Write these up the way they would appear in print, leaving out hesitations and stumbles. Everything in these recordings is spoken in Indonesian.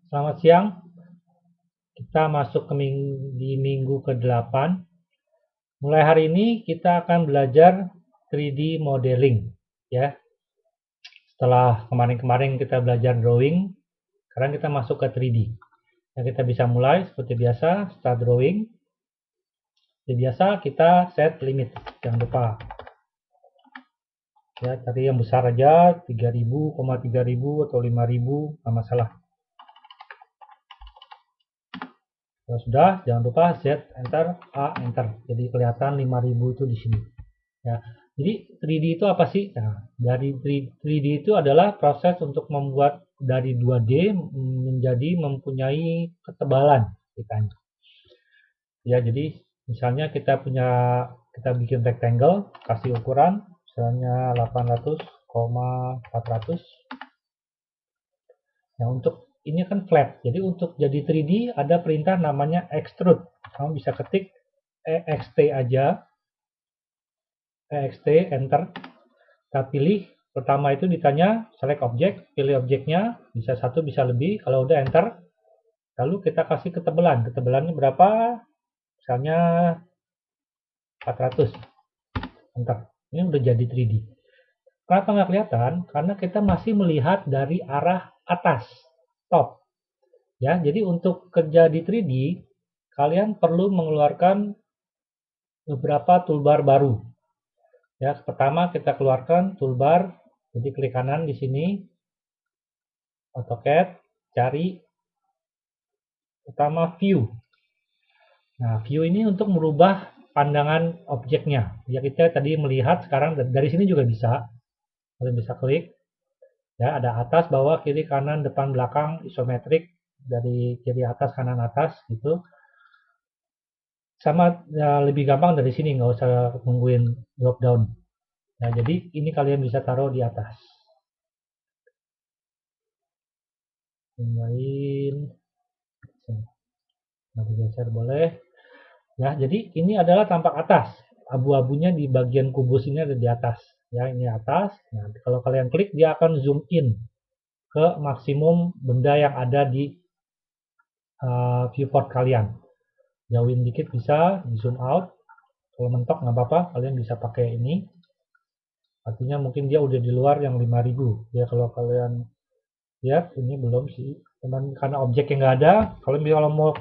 Selamat siang. Kita masuk di minggu ke-8. Mulai hari ini kita akan belajar 3D modeling, ya. Setelah kemarin-kemarin kita belajar drawing, sekarang kita masuk ke 3D. Nah, kita bisa mulai seperti biasa, start drawing. Seperti biasa kita set limit, jangan lupa. Ya, cari yang besar aja, 3000, 3000 atau 5000, nggak masalah. Kalau sudah, jangan lupa Z, enter, A, enter. Jadi kelihatan 5000 itu di sini. Ya. Jadi 3D itu apa sih? Nah, dari 3D itu adalah proses untuk membuat dari 2D menjadi mempunyai ketebalan. Ya, jadi misalnya kita bikin rectangle, kasih ukuran misalnya 800,400. Nah, untuk ini kan flat. Jadi untuk jadi 3D ada perintah namanya extrude. Kamu bisa ketik EXT aja, EXT, enter. Kita pilih, pertama itu ditanya select object, pilih objeknya, bisa satu, bisa lebih. Kalau udah enter, lalu kita kasih ketebalan. Ketebalannya berapa? Misalnya 400. Enter. Ini udah jadi 3D. Kenapa nggak kelihatan? Karena kita masih melihat dari arah atas, top. Ya, jadi untuk kerja di 3D, kalian perlu mengeluarkan beberapa toolbar baru. Ya, pertama kita keluarkan toolbar, jadi klik kanan di sini, AutoCAD, cari utama view. Nah, view ini untuk merubah pandangan objeknya. Ya, kita tadi melihat, sekarang dari sini juga bisa. Kalian bisa klik. Ya, ada atas, bawah, kiri, kanan, depan, belakang, isometrik, dari kiri atas, kanan atas, gitu. Sama ya, lebih gampang dari sini, nggak usah nungguin drop down. Nah, jadi ini kalian bisa taruh di atas. Tambahin. Nah, digeser boleh. Ya, jadi ini adalah tampak atas. Abu-abunya di bagian kubus ini ada di atas. Ya, ini atas. Nah, kalau kalian klik, dia akan zoom in ke maksimum benda yang ada di viewport kalian. Jauhin dikit bisa, di zoom out. Kalau mentok nggak apa-apa, kalian bisa pakai ini. Artinya mungkin dia udah di luar yang 5000. Ya, kalau kalian lihat, ini belum sih. Cuman karena objek yang nggak ada, kalau mau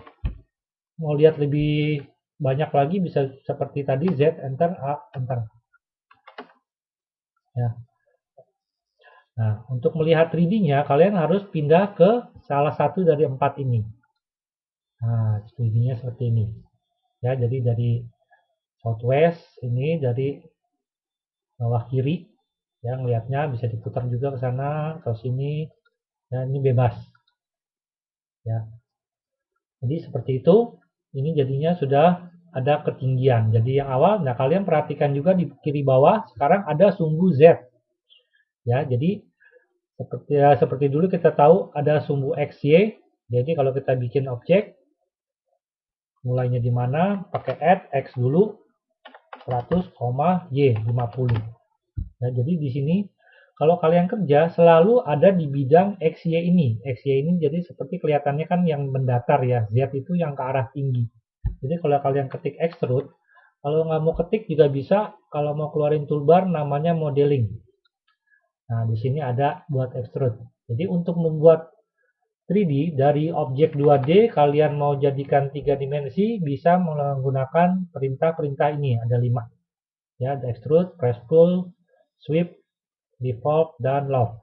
lihat lebih banyak lagi bisa seperti tadi, Z, enter, A, enter. Ya. Nah, untuk melihat 3D-nya, kalian harus pindah ke salah satu dari 4 ini. Nah, 3D-nya seperti ini. Ya, jadi dari southwest, ini dari bawah kiri. Ya, ngelihatnya bisa diputar juga ke sana, ke sini. Ya, ini bebas. Ya. Jadi seperti itu. Ini jadinya sudah ada ketinggian. Jadi yang awal, nah kalian perhatikan juga di kiri bawah, sekarang ada sumbu Z. Ya, jadi seperti dulu kita tahu ada sumbu XY. Jadi kalau kita bikin objek, mulainya di mana? Pakai add X dulu, 100, Y 50. Nah, jadi di sini kalau kalian kerja selalu ada di bidang XY ini. XY ini jadi seperti kelihatannya kan yang mendatar ya. Z itu yang ke arah tinggi. Jadi kalau kalian ketik extrude, kalau nggak mau ketik juga bisa. Kalau mau keluarin toolbar namanya modeling. Nah, di sini ada buat extrude. Jadi untuk membuat 3D dari objek 2D kalian mau jadikan 3 dimensi bisa menggunakan perintah-perintah ini, ada 5. Ya, ada extrude, press pull, sweep, default, dan lock.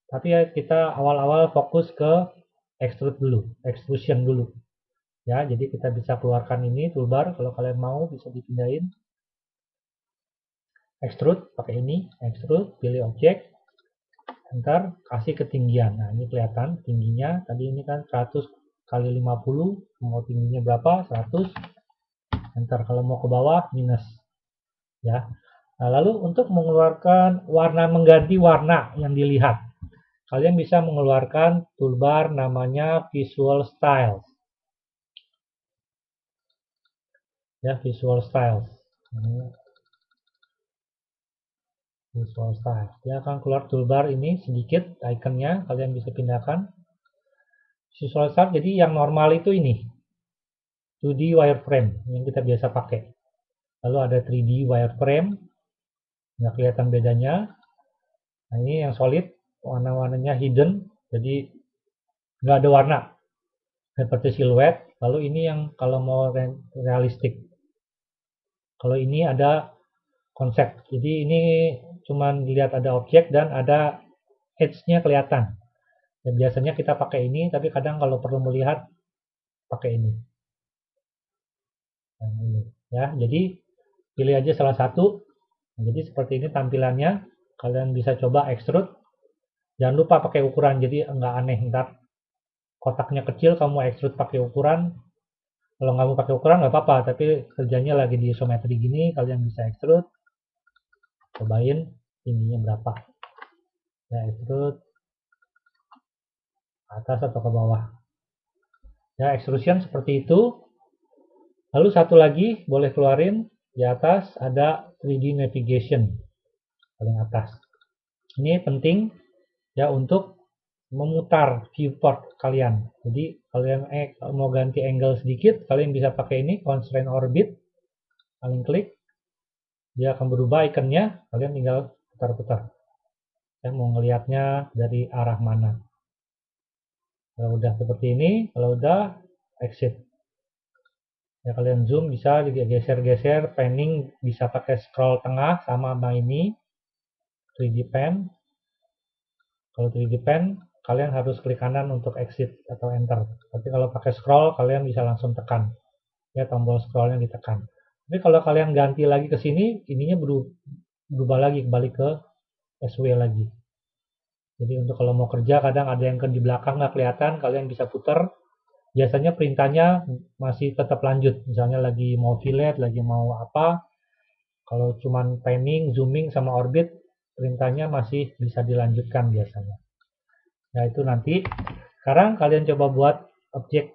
Tapi ya kita awal-awal fokus ke extrude dulu, extrusion dulu. Ya, jadi kita bisa keluarkan ini toolbar, kalau kalian mau bisa dipindahin. Extrude, pakai ini, extrude, pilih objek, enter, kasih ketinggian. Nah, ini kelihatan tingginya. Tadi ini kan 100 kali 50, mau tingginya berapa? 100. Enter. Kalau mau ke bawah, minus. Ya. Nah, lalu untuk mengeluarkan warna, mengganti warna yang dilihat, kalian bisa mengeluarkan toolbar namanya Visual Styles. Ya, Visual Styles. Visual Styles. Dia akan keluar toolbar ini sedikit, ikonnya kalian bisa pindahkan. Visualizer jadi yang normal itu ini 2D wireframe yang kita biasa pakai. Lalu ada 3D wireframe, nggak kelihatan bedanya. Nah ini yang solid, warna-warnanya hidden, jadi nggak ada warna, seperti siluet. Lalu ini yang kalau mau realistik. Kalau ini ada konsep, jadi ini cuman dilihat ada objek dan ada edge-nya kelihatan. Dan biasanya kita pakai ini, tapi kadang kalau perlu melihat pakai ini. Nah, ini ya, jadi pilih aja salah satu. Nah, jadi seperti ini tampilannya. Kalian bisa coba extrude. Jangan lupa pakai ukuran, jadi nggak aneh. Ntar kotaknya kecil, kamu extrude pakai ukuran. Kalau nggak mau pakai ukuran nggak apa-apa, tapi kerjanya lagi di isometri gini, kalian bisa extrude. Cobain tingginya berapa. Ya, extrude atas atau ke bawah. Ya, extrusion seperti itu. Lalu satu lagi boleh keluarin, di atas ada 3D navigation paling atas. Ini penting ya untuk memutar viewport kalian. Jadi kalian mau ganti angle sedikit, kalian bisa pakai ini constraint orbit, kalian klik, dia akan berubah ikonnya, kalian tinggal putar-putar. Saya mau ngelihatnya dari arah mana. Kalau udah seperti ini, kalau udah exit. Ya kalian zoom bisa digeser-geser, panning bisa pakai scroll tengah sama ini 3D pen. Kalau 3D pen kalian harus klik kanan untuk exit atau enter. Tapi kalau pakai scroll kalian bisa langsung tekan. Ya tombol scrollnya ditekan. Tapi kalau kalian ganti lagi ke sini, ininya berubah lagi kembali ke SW lagi. Jadi untuk kalau mau kerja kadang ada yang di belakang nggak kelihatan, kalian bisa putar. Biasanya perintahnya masih tetap lanjut. Misalnya lagi mau fillet, lagi mau apa. Kalau cuman panning, zooming sama orbit, perintahnya masih bisa dilanjutkan biasanya. Nah itu nanti. Sekarang kalian coba buat objek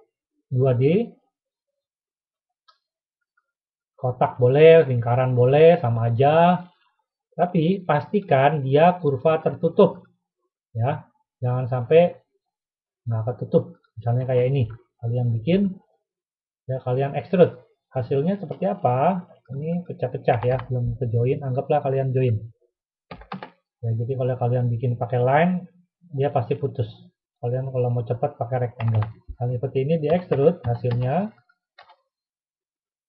2D. Kotak boleh, lingkaran boleh, sama aja. Tapi pastikan dia kurva tertutup. Ya, jangan sampai nggak ketutup. Misalnya kayak ini. Kalian bikin, ya kalian extrude. Hasilnya seperti apa? Ini pecah-pecah ya, belum ke join. Anggaplah kalian join. Ya, jadi kalau kalian bikin pakai line, dia pasti putus. Kalian kalau mau cepat pakai rectangle. Hal seperti ini di extrude hasilnya.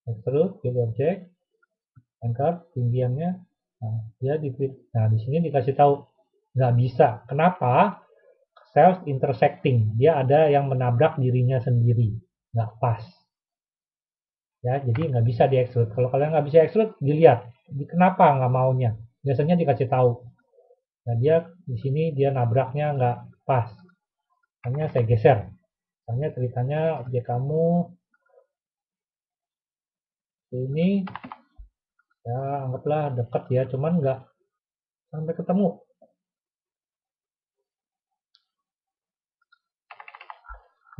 Extrude, pilih objek, angkat tinggiannya. Nah, dia di sini dikasih tahu nggak bisa. Kenapa? Self intersecting. Dia ada yang menabrak dirinya sendiri. Nggak pas. Ya, jadi nggak bisa di extrude. Kalau kalian nggak bisa extrude, dilihat. Kenapa nggak maunya? Biasanya dikasih tahu. Nah, dia di sini dia nabraknya nggak pas. Hanya saya geser. Misalnya ceritanya objek kamu ini ya anggaplah dekat ya, cuman nggak sampai ketemu.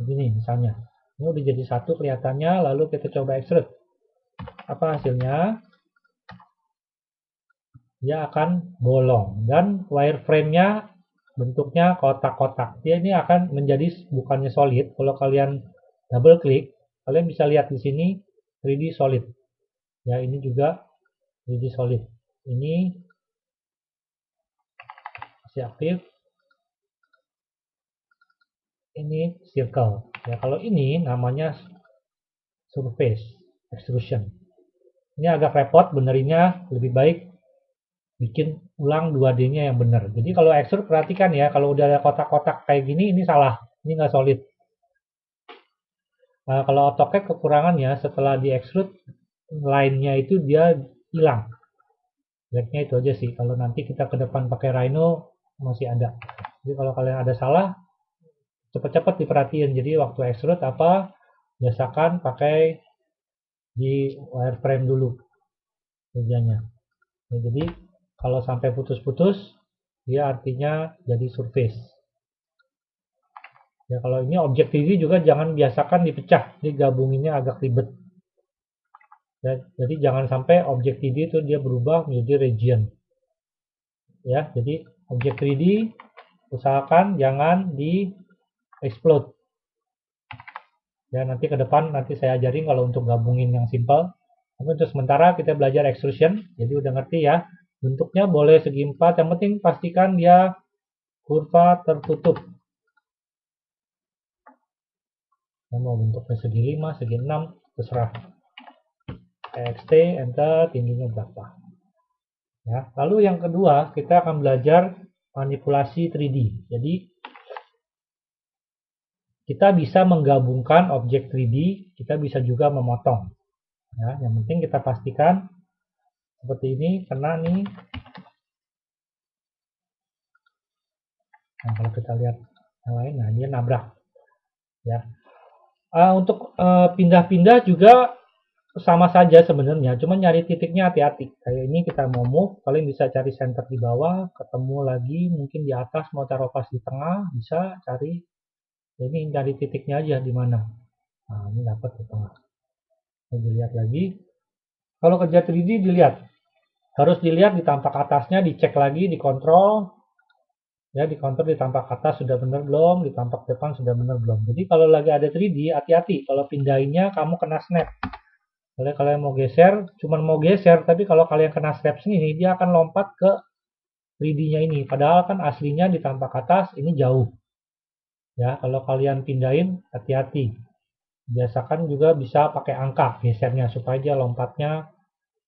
Begini misalnya. Ini udah jadi satu kelihatannya, lalu kita coba extrude. Apa hasilnya? Dia akan bolong dan wireframe-nya bentuknya kotak-kotak. Dia ini akan menjadi bukannya solid. Kalau kalian double klik, kalian bisa lihat di sini 3D solid. Ya, ini juga 3D solid. Ini masih aktif. Ini circle. Ya, kalau ini namanya surface extrusion. Ini agak repot benerinnya, lebih baik bikin ulang 2D-nya yang benar. Jadi kalau extrude perhatikan ya, kalau udah ada kotak-kotak kayak gini, ini salah. Ini nggak solid. Nah, kalau AutoCAD kekurangannya setelah di extrude, line-nya itu dia hilang. Jeleknya itu aja sih. Kalau nanti kita ke depan pakai Rhino, masih ada. Jadi kalau kalian ada salah, cepat-cepat diperhatiin. Jadi waktu extrude apa, biasakan pakai di wireframe dulu kerjanya. Nah, jadi kalau sampai putus-putus, dia artinya jadi surface. Ya kalau ini objek 3D juga jangan biasakan dipecah, digabunginnya agak ribet. Ya, jadi jangan sampai objek 3D itu dia berubah menjadi region. Ya, jadi objek 3D usahakan jangan di explode. Ya, nanti ke depan nanti saya ajarin kalau untuk gabungin yang simple. Tapi untuk sementara kita belajar extrusion, jadi udah ngerti ya. Bentuknya boleh segi 4, yang penting pastikan dia kurva tertutup. Saya mau bentuknya segi 5, segi 6, terserah. TXT, enter, tingginya berapa. Ya, lalu yang kedua, kita akan belajar manipulasi 3D. Jadi, kita bisa menggabungkan objek 3D, kita bisa juga memotong. Ya, yang penting kita pastikan seperti ini, kena nih. Nah, kalau kita lihat yang lain, nah dia nabrak. Ya, untuk pindah-pindah juga sama saja sebenarnya, cuma nyari titiknya hati-hati. Kayak ini kita mau move, kalian bisa cari center di bawah, ketemu lagi mungkin di atas, mau taruh pas di tengah, bisa cari. Ini cari titiknya aja di mana. Nah, ini dapat di tengah. Nah, dilihat lagi. Kalau kerja 3D dilihat, harus dilihat di tampak atasnya, dicek lagi, dikontrol. Ya, dikontrol di tampak atas sudah benar belum, di tampak depan sudah benar belum. Jadi kalau lagi ada 3D, hati-hati. Kalau pindahinnya kamu kena snap. Kalau kalian mau geser, cuman mau geser, tapi kalau kalian kena snap sini, dia akan lompat ke 3D-nya ini. Padahal kan aslinya di tampak atas, ini jauh. Ya, kalau kalian pindahin, hati-hati. Biasakan juga bisa pakai angka gesernya, supaya dia lompatnya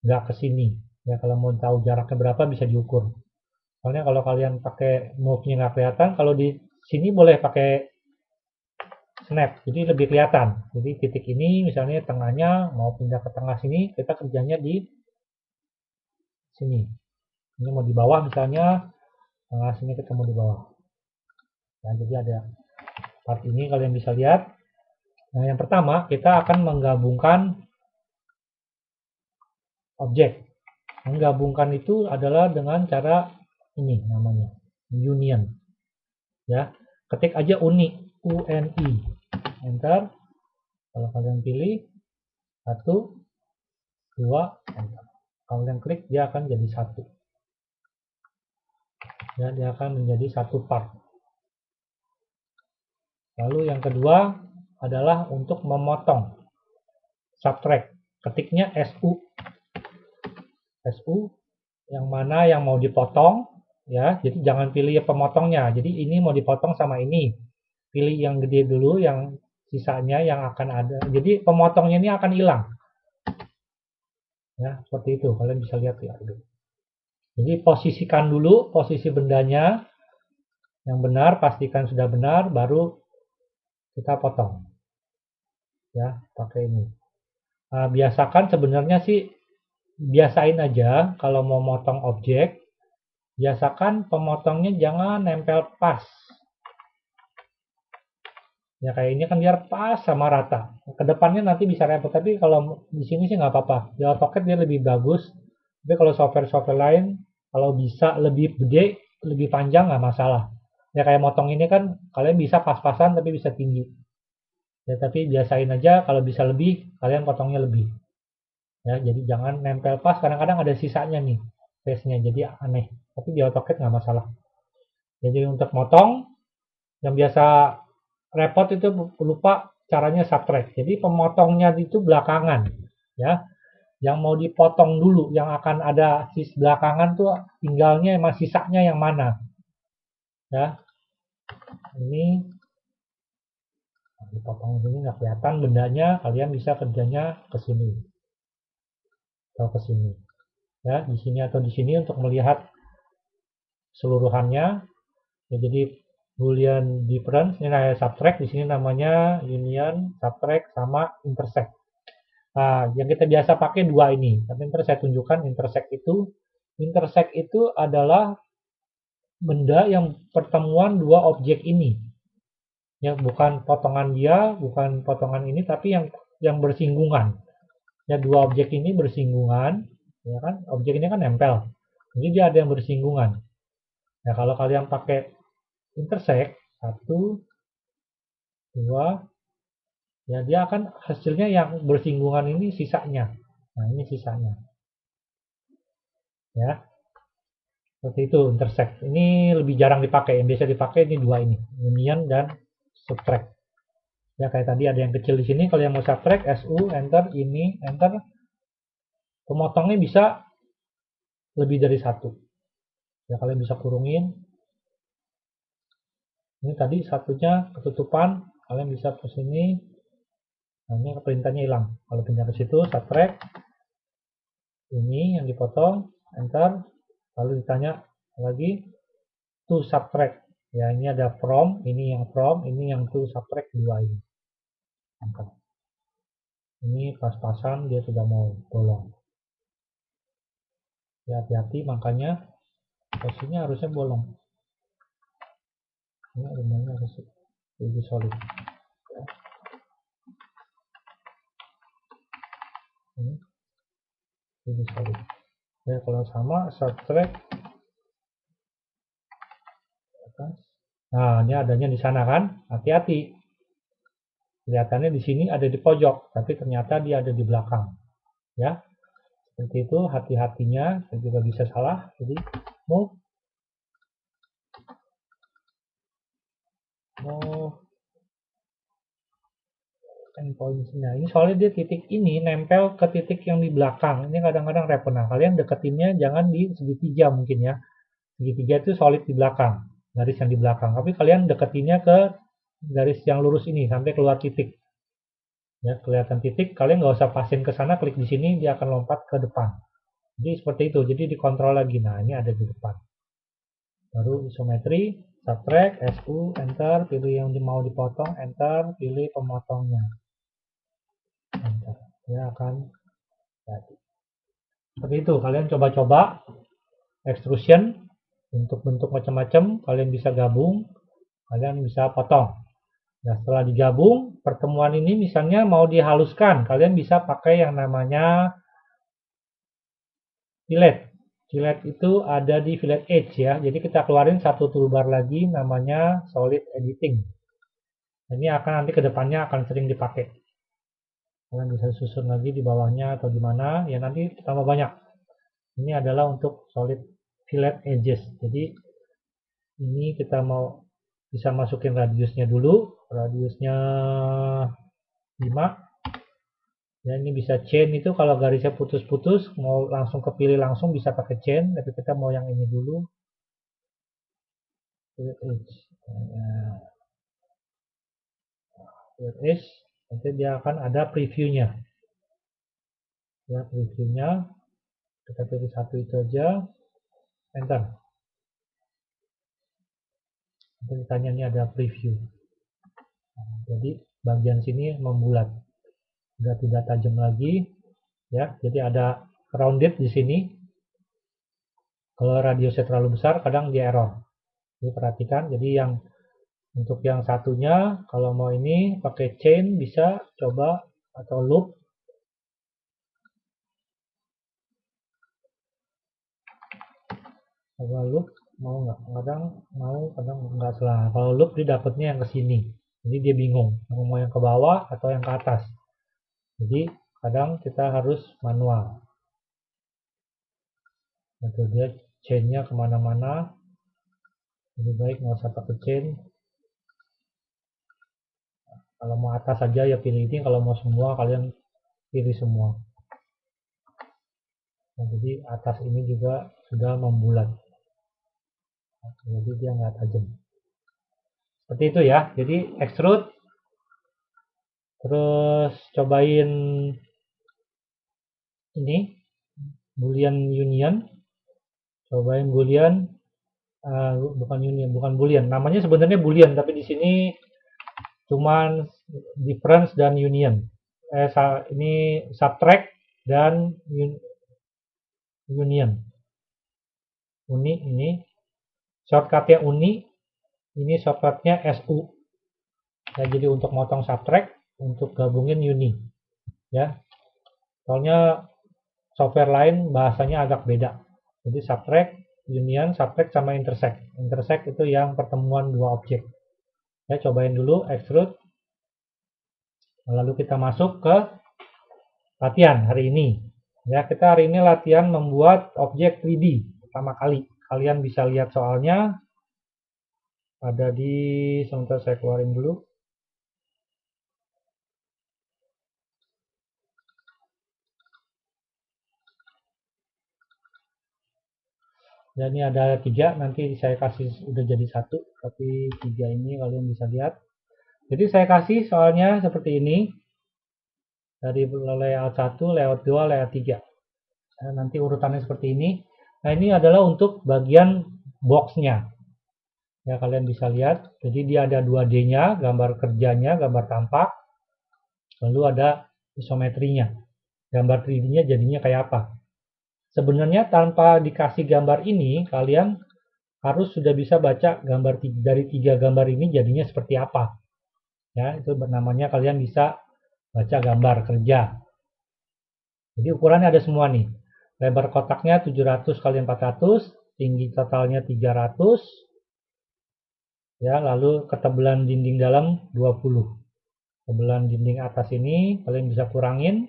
nggak ke sini. Ya, kalau mau tahu jaraknya berapa, bisa diukur. Soalnya kalau kalian pakai move-nya nggak kelihatan, kalau di sini boleh pakai snap, jadi lebih kelihatan. Jadi titik ini misalnya tengahnya mau pindah ke tengah sini, kita kerjanya di sini. Ini mau di bawah misalnya, tengah sini ketemu di bawah. Nah, jadi ada part ini kalian bisa lihat. Nah, yang pertama kita akan menggabungkan objek. Menggabungkan itu adalah dengan cara ini namanya union. Ya, ketik aja uni, UNI, enter. Kalau kalian pilih 1, 2, enter. Kalau kalian klik dia akan jadi 1. Ya, dia akan menjadi 1 part. Lalu yang kedua adalah untuk memotong. Subtract. Ketiknya SU. SU yang mana yang mau dipotong ya. Jadi jangan pilih pemotongnya. Jadi ini mau dipotong sama ini. Pilih yang gede dulu, yang sisanya yang akan ada. Jadi pemotongnya ini akan hilang. Ya, seperti itu. Kalian bisa lihat ya. Jadi posisikan dulu posisi bendanya yang benar, pastikan sudah benar, baru kita potong. Ya, pakai ini. Nah, biasakan sebenarnya sih biasain aja kalau mau motong objek, biasakan pemotongnya jangan nempel pas. Ya kayak ini kan biar pas sama rata. Kedepannya nanti bisa repot, tapi kalau di sini sih nggak apa-apa. Di AutoCAD dia lebih bagus. Tapi kalau software-software lain, kalau bisa lebih gede, lebih panjang nggak masalah. Ya kayak motong ini kan kalian bisa pas-pasan tapi bisa tinggi. Ya tapi biasain aja kalau bisa lebih, kalian potongnya lebih. Ya, jadi jangan nempel pas, kadang-kadang ada sisanya nih face-nya, jadi aneh. Tapi di AutoCAD nggak masalah. Jadi untuk motong, yang biasa repot itu lupa caranya subtract. Jadi pemotongnya itu belakangan, ya. Yang mau dipotong dulu, yang akan ada sis belakangan tuh tinggalnya emang sisanya yang mana, ya. Ini dipotong ini nggak kelihatan bendanya, kalian bisa kerjanya ke sini atau ke sini, ya, di sini atau di sini untuk melihat seluruhannya. Ya, jadi boolean difference ini namanya subtract, di sini namanya union, subtract sama intersect. Nah, yang kita biasa pakai dua ini, tapi ntar saya tunjukkan intersect itu. Intersect itu adalah benda yang pertemuan dua objek ini. Ya, bukan potongan dia, bukan potongan ini, tapi yang bersinggungan. Ya, dua objek ini bersinggungan, ya kan? Objek ini kan nempel. Jadi dia ada yang bersinggungan. Nah, kalau kalian pakai intersect, 1, 2, ya dia akan hasilnya yang bersinggungan ini sisanya. Nah, ini sisanya. Ya. Seperti itu intersect. Ini lebih jarang dipakai. Yang biasa dipakai ini dua ini, union dan subtract. Ya kayak tadi ada yang kecil di sini. Kalau yang mau subtract, SU, enter, ini, enter. Pemotongnya bisa lebih dari satu. Ya kalian bisa kurungin. Ini tadi satunya ketutupan, kalian bisa ke sini. Nah, ini perintahnya hilang. Kalau pindah ke situ, subtract. Ini yang dipotong, enter. Lalu ditanya lagi to subtract. Ya ini ada from, ini yang from, ini yang to subtract dua ini. Angkat. Ini pas-pasan dia sudah mau bolong. Ya hati-hati, makanya posisinya harusnya bolong. Ini rumahnya harus lebih solid. Ya. Ini lebih solid. Ya kalau sama subtract. Nah ini adanya di sana kan, hati-hati. Kelihatannya di sini ada di pojok, tapi ternyata dia ada di belakang. Ya, seperti itu, hati-hatinya. Saya juga bisa salah. Jadi move endpoints-nya. Ini soalnya dia titik ini nempel ke titik yang di belakang. Ini kadang-kadang repot. Nah, kalian deketinnya jangan di segitiga mungkin ya. Segitiga itu solid di belakang, garis yang di belakang. Tapi kalian deketinnya ke garis yang lurus ini sampai keluar titik. Ya, kelihatan titik, kalian nggak usah pasin ke sana, klik di sini, dia akan lompat ke depan. Jadi seperti itu, jadi dikontrol lagi. Nah, ini ada di depan. Baru isometri, subtract, SU, enter, pilih yang mau dipotong, enter, pilih pemotongnya. Enter. Dia akan jadi. Seperti itu, kalian coba-coba extrusion untuk bentuk macam-macam, kalian bisa gabung, kalian bisa potong. Nah, setelah digabung, pertemuan ini misalnya mau dihaluskan, kalian bisa pakai yang namanya fillet. Fillet itu ada di fillet edge ya. Jadi kita keluarin satu toolbar lagi namanya solid editing. Ini akan nanti kedepannya akan sering dipakai. Kalian bisa susun lagi di bawahnya atau di mana, ya nanti tambah banyak. Ini adalah untuk solid fillet edges. Jadi ini kita mau bisa masukin radiusnya dulu, radiusnya 5. Ya ini bisa chain itu kalau garisnya putus-putus, mau langsung kepilih langsung bisa pakai chain, tapi kita mau yang ini dulu. Fillet edge. Fillet edge, nanti dia akan ada previewnya. Ya previewnya, kita pilih satu itu aja, enter. Nanti ditanya ini ada preview. Nah, jadi bagian sini membulat, sudah tidak tajam lagi, ya. Jadi ada rounded di sini. Kalau radiusnya terlalu besar, kadang dia error. Jadi perhatikan. Jadi yang untuk yang satunya, kalau mau ini pakai chain bisa coba atau loop. Kalau loop mau nggak? Kadang mau, kadang nggak salah. Kalau loop dia dapatnya yang ke sini. Jadi dia bingung mau yang ke bawah atau yang ke atas. Jadi kadang kita harus manual. Itu dia chainnya kemana-mana. Lebih baik nggak usah pakai chain. Kalau mau atas saja ya pilih ini. Kalau mau semua kalian pilih semua. Nah, jadi atas ini juga sudah membulat. Jadi dia nggak tajam. Seperti itu ya. Jadi extrude. Terus cobain ini Boolean Union. Cobain Boolean. Bukan Union, bukan Boolean. Namanya sebenarnya Boolean, tapi di sini cuman difference dan union. Ini subtract dan union. Uni ini shortcutnya uni, ini shortcutnya SU. Ya, jadi untuk motong subtract, untuk gabungin uni. Ya, soalnya software lain bahasanya agak beda. Jadi subtract, union, subtract sama intersect. Intersect itu yang pertemuan dua objek. Ya, cobain dulu extrude. Lalu kita masuk ke latihan hari ini. Ya, kita hari ini latihan membuat objek 3D pertama kali. Kalian bisa lihat soalnya ada di, sebentar saya keluarin dulu. Ya, ini ada 3, nanti saya kasih udah jadi 1, tapi 3 ini kalian bisa lihat. Jadi saya kasih soalnya seperti ini, dari layout 1, layout 2, layout 3. Nah, nanti urutannya seperti ini. Nah, ini adalah untuk bagian boxnya. Ya, kalian bisa lihat. Jadi dia ada 2D-nya, gambar kerjanya, gambar tampak. Lalu ada isometrinya. Gambar 3D-nya jadinya kayak apa. Sebenarnya tanpa dikasih gambar ini, kalian harus sudah bisa baca gambar dari 3 gambar ini jadinya seperti apa. Ya, itu namanya kalian bisa baca gambar kerja. Jadi ukurannya ada semua nih. Lebar kotaknya 700 kali 400, tinggi totalnya 300, ya, lalu ketebalan dinding dalam 20. Ketebalan dinding atas ini kalian bisa kurangin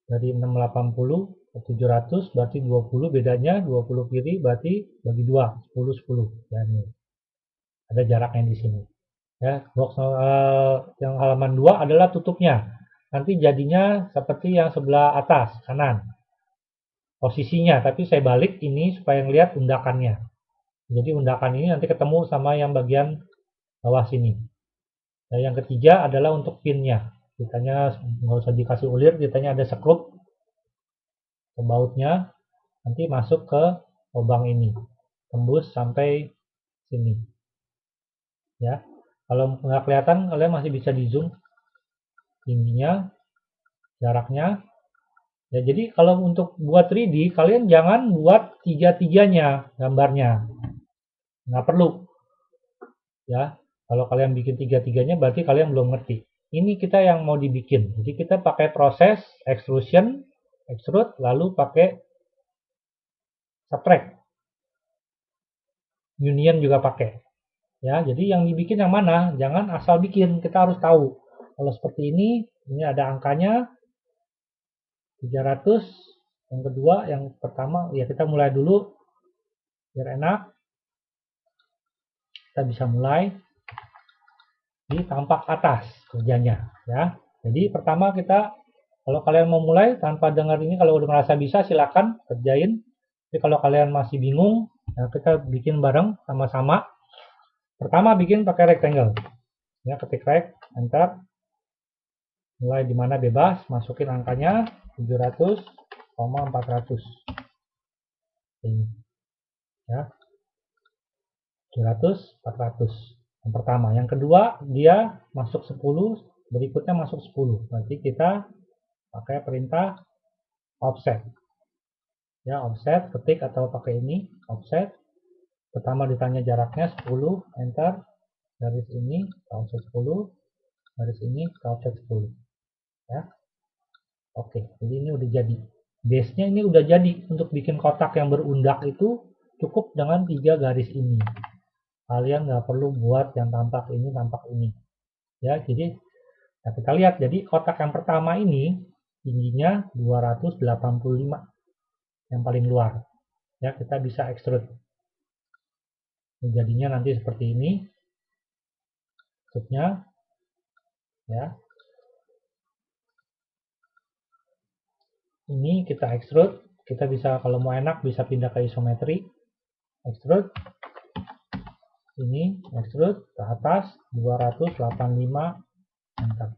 dari 680 ke 700, berarti 20, bedanya 20 kiri berarti bagi 2, 10 10. Ya, ini ada jaraknya di sini. Ya, box yang halaman 2 adalah tutupnya. Nanti jadinya seperti yang sebelah atas kanan. Posisinya, tapi saya balik ini supaya ngelihat undakannya. Jadi undakan ini nanti ketemu sama yang bagian bawah sini. Nah, yang ketiga adalah untuk pinnya. Kitanya nggak usah dikasih ulir, kitanya ada sekrup ke bautnya, nanti masuk ke lubang ini, tembus sampai sini. Ya, kalau nggak kelihatan, kalian masih bisa di zoom tingginya, jaraknya. Ya, jadi kalau untuk buat 3D, kalian jangan buat tiga-tiganya gambarnya, nggak perlu. Ya, kalau kalian bikin tiga-tiganya berarti kalian belum ngerti. Ini kita yang mau dibikin. Jadi kita pakai proses extrusion, extrude, lalu pakai subtract. Union juga pakai. Ya, jadi yang dibikin yang mana? Jangan asal bikin, kita harus tahu. Kalau seperti ini ada angkanya 300. Yang kedua, yang pertama, ya kita mulai dulu biar enak. Kita bisa mulai di tampak atas kerjanya, ya. Jadi pertama kita, kalau kalian mau mulai tanpa dengar ini, kalau udah merasa bisa silakan kerjain. Tapi kalau kalian masih bingung, nah kita bikin bareng sama-sama. Pertama bikin pakai rectangle. Ya, ketik rect, enter. Mulai di mana bebas, masukin angkanya 700, 400. Ini. Ya. 700, 400. Yang pertama. Yang kedua, dia masuk 10, berikutnya masuk 10. Nanti kita pakai perintah offset. Ya, offset, ketik atau pakai ini, offset. Pertama ditanya jaraknya 10, enter. Garis ini, offset 10. Garis ini, offset 10. Ya. Oke, jadi ini udah jadi. Base-nya ini udah jadi. Untuk bikin kotak yang berundak itu cukup dengan 3 garis ini. Kalian nggak perlu buat yang tampak ini. Ya, jadi nah kita lihat. Jadi kotak yang pertama ini tingginya 285 yang paling luar. Ya, kita bisa extrude. Jadinya nanti seperti ini. Maksudnya, ya. Ini kita extrude. Kita bisa kalau mau enak bisa pindah ke isometri. Extrude. Ini extrude ke atas 285, enter.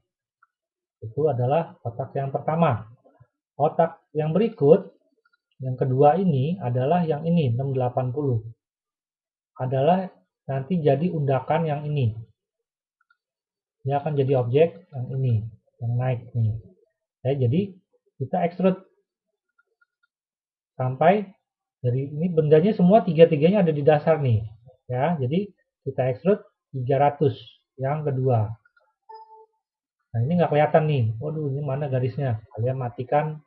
Itu adalah kotak yang pertama. Kotak yang berikut, yang kedua ini adalah yang ini 680. Adalah nanti jadi undakan yang ini. Dia akan jadi objek yang ini, yang naik nih. Ya, jadi kita extrude sampai dari ini bendanya semua tiga-tiganya ada di dasar nih. Ya, jadi kita extrude 300 yang kedua. Nah, ini nggak kelihatan nih. Waduh, ini mana garisnya? Kalian matikan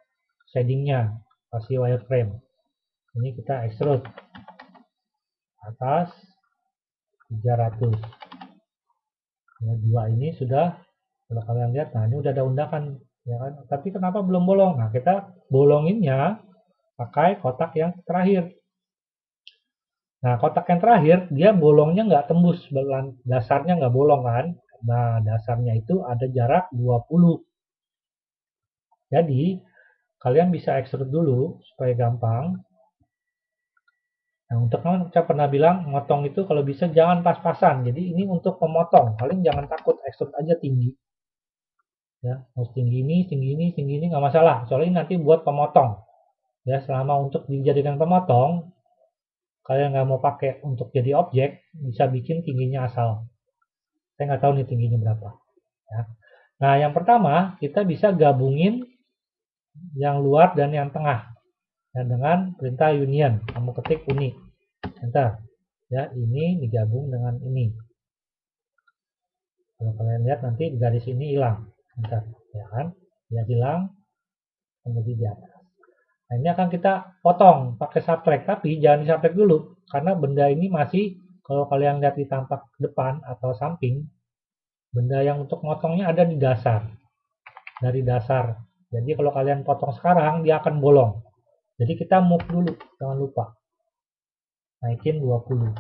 shadingnya, kasih wireframe. Ini kita extrude atas 300. Ya, dua ini sudah, kalau kalian lihat, nah ini udah ada undakan, ya kan? Tapi kenapa belum bolong? Nah, kita bolonginnya pakai kotak yang terakhir. Nah, kotak yang terakhir, dia bolongnya nggak tembus, dasarnya nggak bolong kan? Nah, dasarnya itu ada jarak 20. Jadi, kalian bisa extrude dulu supaya gampang. Nah, untuk kan saya pernah bilang motong itu kalau bisa jangan pas-pasan. Jadi ini untuk memotong. Kalian jangan takut, extrude aja tinggi. Ya, mau tinggi ini nggak masalah. Soalnya nanti buat pemotong. Ya, selama untuk dijadikan pemotong, kalian nggak mau pakai untuk jadi objek, bisa bikin tingginya asal. Saya nggak tahu nih tingginya berapa. Ya. Nah, yang pertama kita bisa gabungin yang luar dan yang tengah. Ya, dengan perintah union. Kamu ketik uni. Enter. Ya, ini digabung dengan ini. Kalau kalian lihat nanti garis ini hilang. Enter. Ya kan? Dia hilang. Kemudian di atas. Nah, ini akan kita potong pakai subtract, tapi jangan di subtract dulu karena benda ini masih, kalau kalian lihat di tampak depan atau samping, benda yang untuk motongnya ada di dasar, dari dasar. Jadi kalau kalian potong sekarang dia akan bolong. Jadi kita move dulu, jangan lupa. Naikin 20.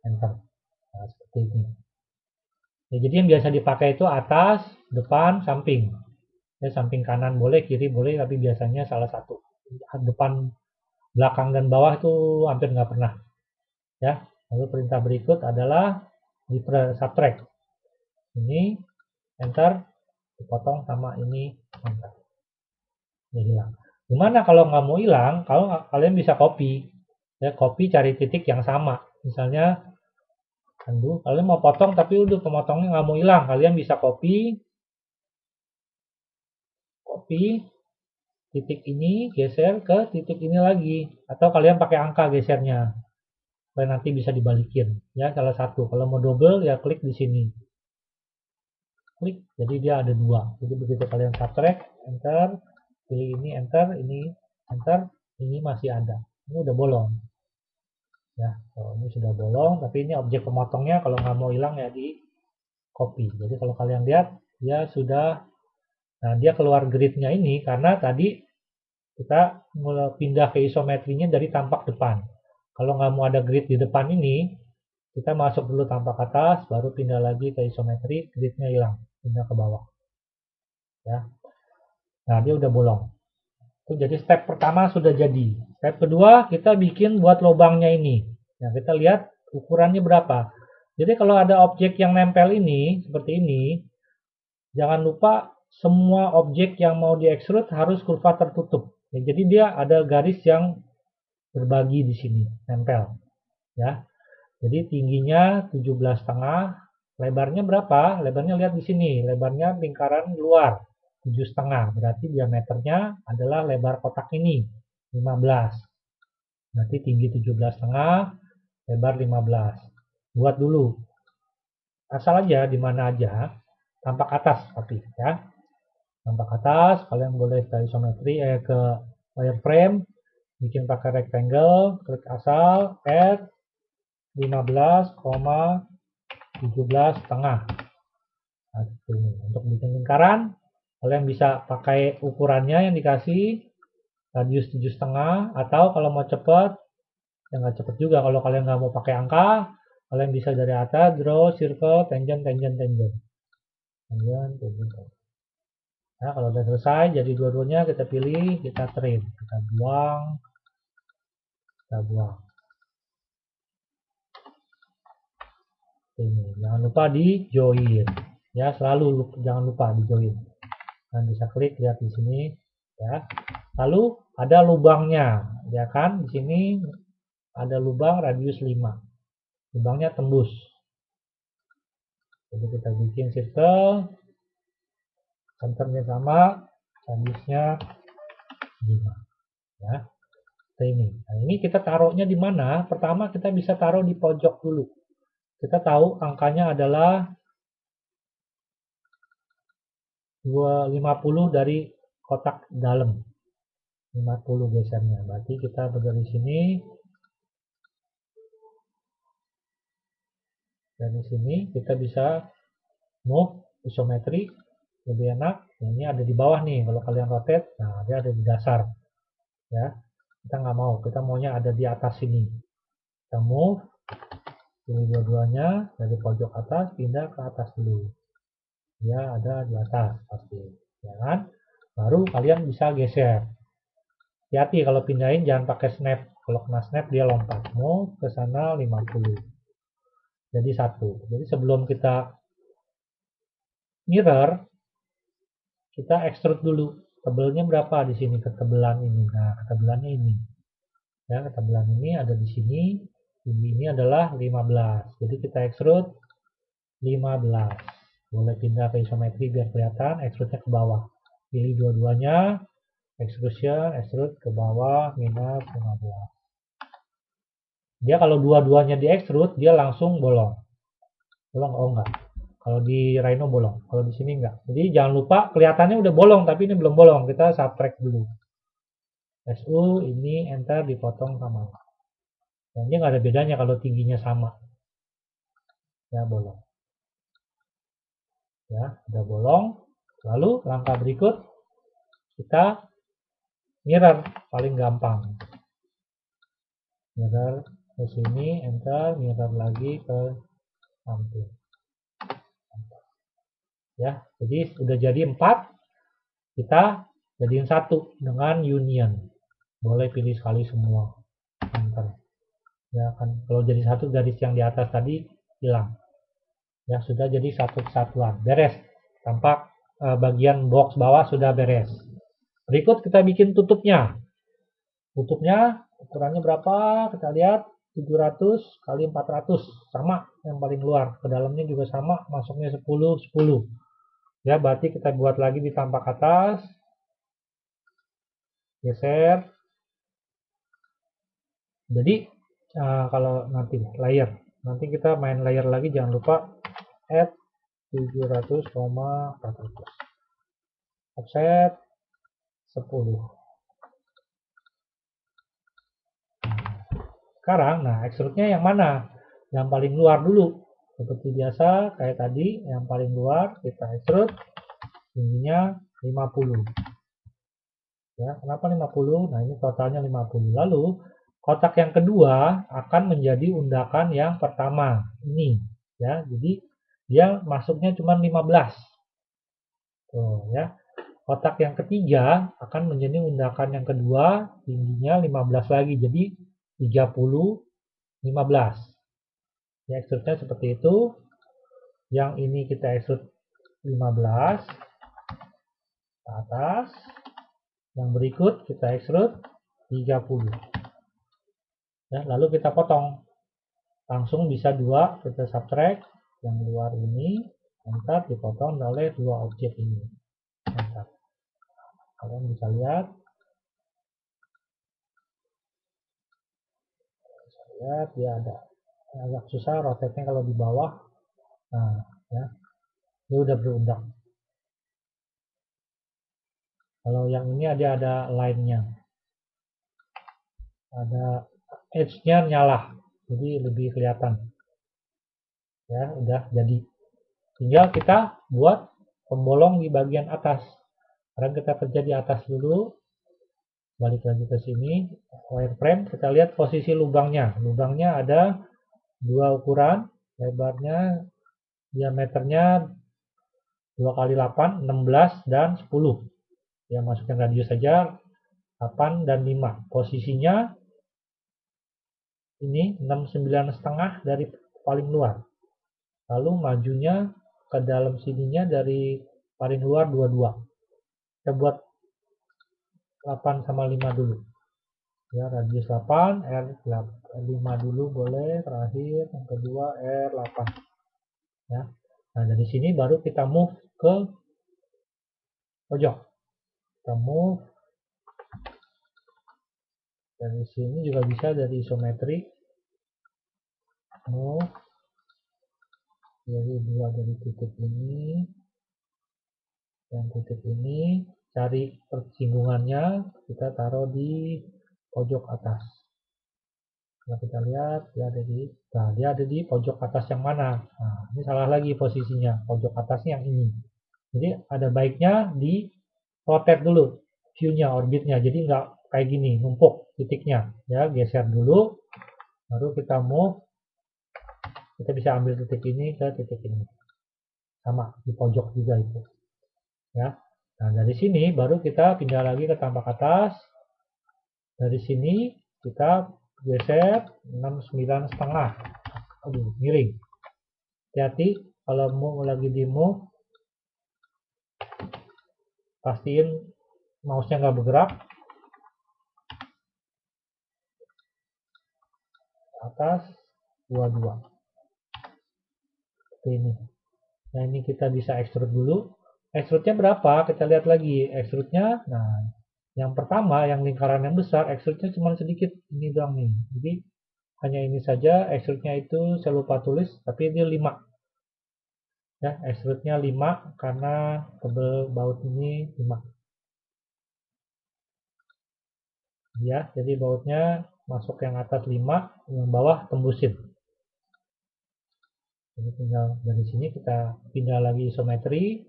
Enter. Nah, seperti ini. Ya, jadi yang biasa dipakai itu atas, depan, samping. Ya, samping kanan boleh, kiri boleh, tapi biasanya salah satu. Depan, belakang dan bawah itu hampir nggak pernah. Ya, lalu perintah berikut adalah di subtract. Ini enter, dipotong sama ini enter. Ini hilang. Gimana kalau nggak mau hilang? Kalau kalian bisa copy. Ya, copy cari titik yang sama. Misalnya, aduh, kalian mau potong tapi udah pemotongnya nggak mau hilang. Kalian bisa copy titik ini, geser ke titik ini lagi. Atau kalian pakai angka gesernya. Supaya nanti bisa dibalikin. Ya, salah satu. Kalau mau double, ya klik di sini. Klik, jadi dia ada dua. Jadi begitu kalian subtract, enter, pilih ini enter, ini masih ada. Ini udah bolong. Ya, ini sudah bolong, tapi ini objek pemotongnya kalau nggak mau hilang ya di copy. Jadi kalau kalian lihat, dia sudah, nah dia keluar gridnya ini karena tadi kita mulai pindah ke isometrinya dari tampak depan. Kalau nggak mau ada grid di depan ini, kita masuk dulu tampak atas, baru pindah lagi ke isometri, gridnya hilang, pindah ke bawah. Ya, nah dia udah bolong. Itu jadi step pertama sudah jadi. Step kedua kita bikin buat lubangnya ini. Nah kita lihat ukurannya berapa. Jadi kalau ada objek yang nempel ini seperti ini, jangan lupa semua objek yang mau di extrude harus kurva tertutup. Ya, jadi dia ada garis yang berbagi di sini, nempel. Ya, jadi tingginya 17,5, lebarnya berapa? Lebarnya lihat di sini, lebarnya lingkaran luar 7,5, berarti diameternya adalah lebar kotak ini 15. Berarti tinggi 17,5, lebar 15. Buat dulu. Asal aja di mana aja, tampak atas tapi ya. Tampak atas, kalian boleh ke isometri ke wireframe, bikin pakai rectangle, klik asal, add 15,17,5. Nah, ini. Untuk bikin lingkaran, kalian bisa pakai ukurannya yang dikasih, radius 7,5, atau kalau mau cepat, ya nggak cepet juga. Kalau kalian nggak mau pakai angka, kalian bisa dari atas, draw, circle, tangent, tangent, tangent. Tangent, tangent, tangent. Nah, kalau udah selesai, jadi dua-duanya kita pilih, kita trim, kita buang, kita buang. Ini, jangan lupa di join. Ya, selalu jangan lupa di join. Dan bisa klik lihat di sini, ya. Lalu ada lubangnya, ya kan? Di sini ada lubang radius 5. Lubangnya tembus. Jadi kita bikin circle, centernya sama, radiusnya 5. Ya. Ini. Nah, ini kita taruhnya di mana? Pertama kita bisa taruh di pojok dulu. Kita tahu angkanya adalah 250 dari kotak dalam. 50 gesernya. Berarti kita berdiri sini. Dari sini kita bisa move isometri lebih enak. Ini ada di bawah nih. Kalau kalian rotate, nah dia ada di dasar. Ya, kita nggak mau. Kita maunya ada di atas sini. Kita move, pilih dua-duanya dari pojok atas pindah ke atas dulu. Dia ada di atas pasti, ya kan? Baru kalian bisa geser. Hati-hati kalau pindahin jangan pakai snap Kalau kena snap dia lompat. Move ke sana 50. Jadi 1. Jadi sebelum kita mirror, kita extrude dulu. Tebelnya berapa di sini ketebelan ini? Nah, ketebelannya ini. Ya, ketebelan ini ada di sini. Ini adalah 15. Jadi kita extrude 15. Boleh pindah ke isometri biar kelihatan. Extrude-nya ke bawah. Pilih dua-duanya. Extrusion, extrude ke bawah minus 15. Dia kalau dua-duanya di extrude, dia langsung bolong. Bolong, oh enggak. Kalau di Rhino bolong, kalau di sini enggak. Jadi jangan lupa kelihatannya udah bolong, tapi ini belum bolong. Kita subtract dulu. SU ini enter dipotong sama. Dan dia nggak ada bedanya kalau tingginya sama. Ya bolong. Ya udah bolong. Lalu langkah berikut kita mirror paling gampang. Mirror ke sini, enter, mirror lagi ke samping. Ya, jadi udah jadi 4, kita jadiin 1 dengan union. Boleh pilih sekali semua. Enter. Ya kan, kalau jadi 1 garis yang di atas tadi hilang. Ya, sudah jadi 1 kesatuan. Beres. Tampak bagian box bawah sudah beres. Berikut kita bikin tutupnya. Tutupnya ukurannya berapa? Kita lihat 700 kali 400 sama yang paling luar. Ke dalamnya juga sama, masuknya 10 10. Ya, berarti kita buat lagi di tampak atas. Geser. Jadi kalau nanti layer, nanti kita main layer lagi, jangan lupa add 700, 400. Offset 10. Sekarang, nah extrude-nya yang mana? Yang paling luar dulu. Seperti biasa, kayak tadi, yang paling luar kita extrude, tingginya 50. Ya, kenapa 50? Nah, ini totalnya 50. Lalu, kotak yang kedua akan menjadi undakan yang pertama. Ini, ya. Jadi, dia masuknya cuma 15. Tuh, ya. Kotak yang ketiga akan menjadi undakan yang kedua, tingginya 15 lagi. Jadi, 30, 15. Ya, extrude-nya seperti itu. Yang ini kita extrude 15 ke atas. Yang berikut kita extrude 30. Ya, lalu kita potong. Langsung bisa 2, kita subtract. Yang luar ini, enter, dipotong oleh 2 objek ini. Enter. Kalian bisa lihat. Dia ada agak susah rotate-nya kalau di bawah. Nah, ya. Dia udah berundak. Kalau yang ini ada line-nya. Ada edge-nya nyala. Jadi lebih kelihatan. Ya, udah jadi. Tinggal kita buat pembolong di bagian atas. Sekarang kita kerja di atas dulu. Balik lagi ke sini. Wireframe, kita lihat posisi lubangnya. Lubangnya ada 2 ukuran. Lebarnya, diameternya 2 kali 8, 16 dan 10. Ya, masukkan radius saja 8 dan 5. Posisinya ini 69,5 dari paling luar. Lalu majunya ke dalam sininya dari paling luar 22. Kita buat 8 sama 5 dulu. Ya, radius 8, R5 dulu boleh, terakhir yang kedua R8. Ya. Nah, dari sini baru kita move ke pojok. Kita move dari sini juga bisa dari isometri. Move jadi 2 dari titik ini dan titik ini, cari persinggungannya, kita taruh di pojok atas. Kalau kita lihat dia ada di pojok atas yang mana? Nah, ini salah lagi posisinya, pojok atasnya yang ini. Jadi ada baiknya di rotate dulu view-nya, orbitnya. Jadi nggak kayak gini, numpuk titiknya. Ya, geser dulu, baru kita move. Kita bisa ambil titik ini ke titik ini. Sama, di pojok juga itu. Ya. Nah, dari sini baru kita pindah lagi ke tampak atas. Dari sini kita geser 69,5. Aduh, miring. Hati-hati kalau mau lagi di move, pastiin mouse-nya nggak bergerak. Atas 22. Seperti ini. Nah, ini kita bisa extrude dulu. Extrude-nya berapa? Kita lihat lagi. Extrude-nya, nah, yang pertama, yang lingkaran yang besar, extrude-nya cuma sedikit. Ini doang nih. Jadi, hanya ini saja. Extrude-nya itu saya lupa tulis, tapi ini 5. Ya, extrude-nya 5 karena tebel baut ini 5. Ya, jadi bautnya masuk yang atas 5, yang bawah tembusin. Jadi tinggal dari sini kita pindah lagi isometri,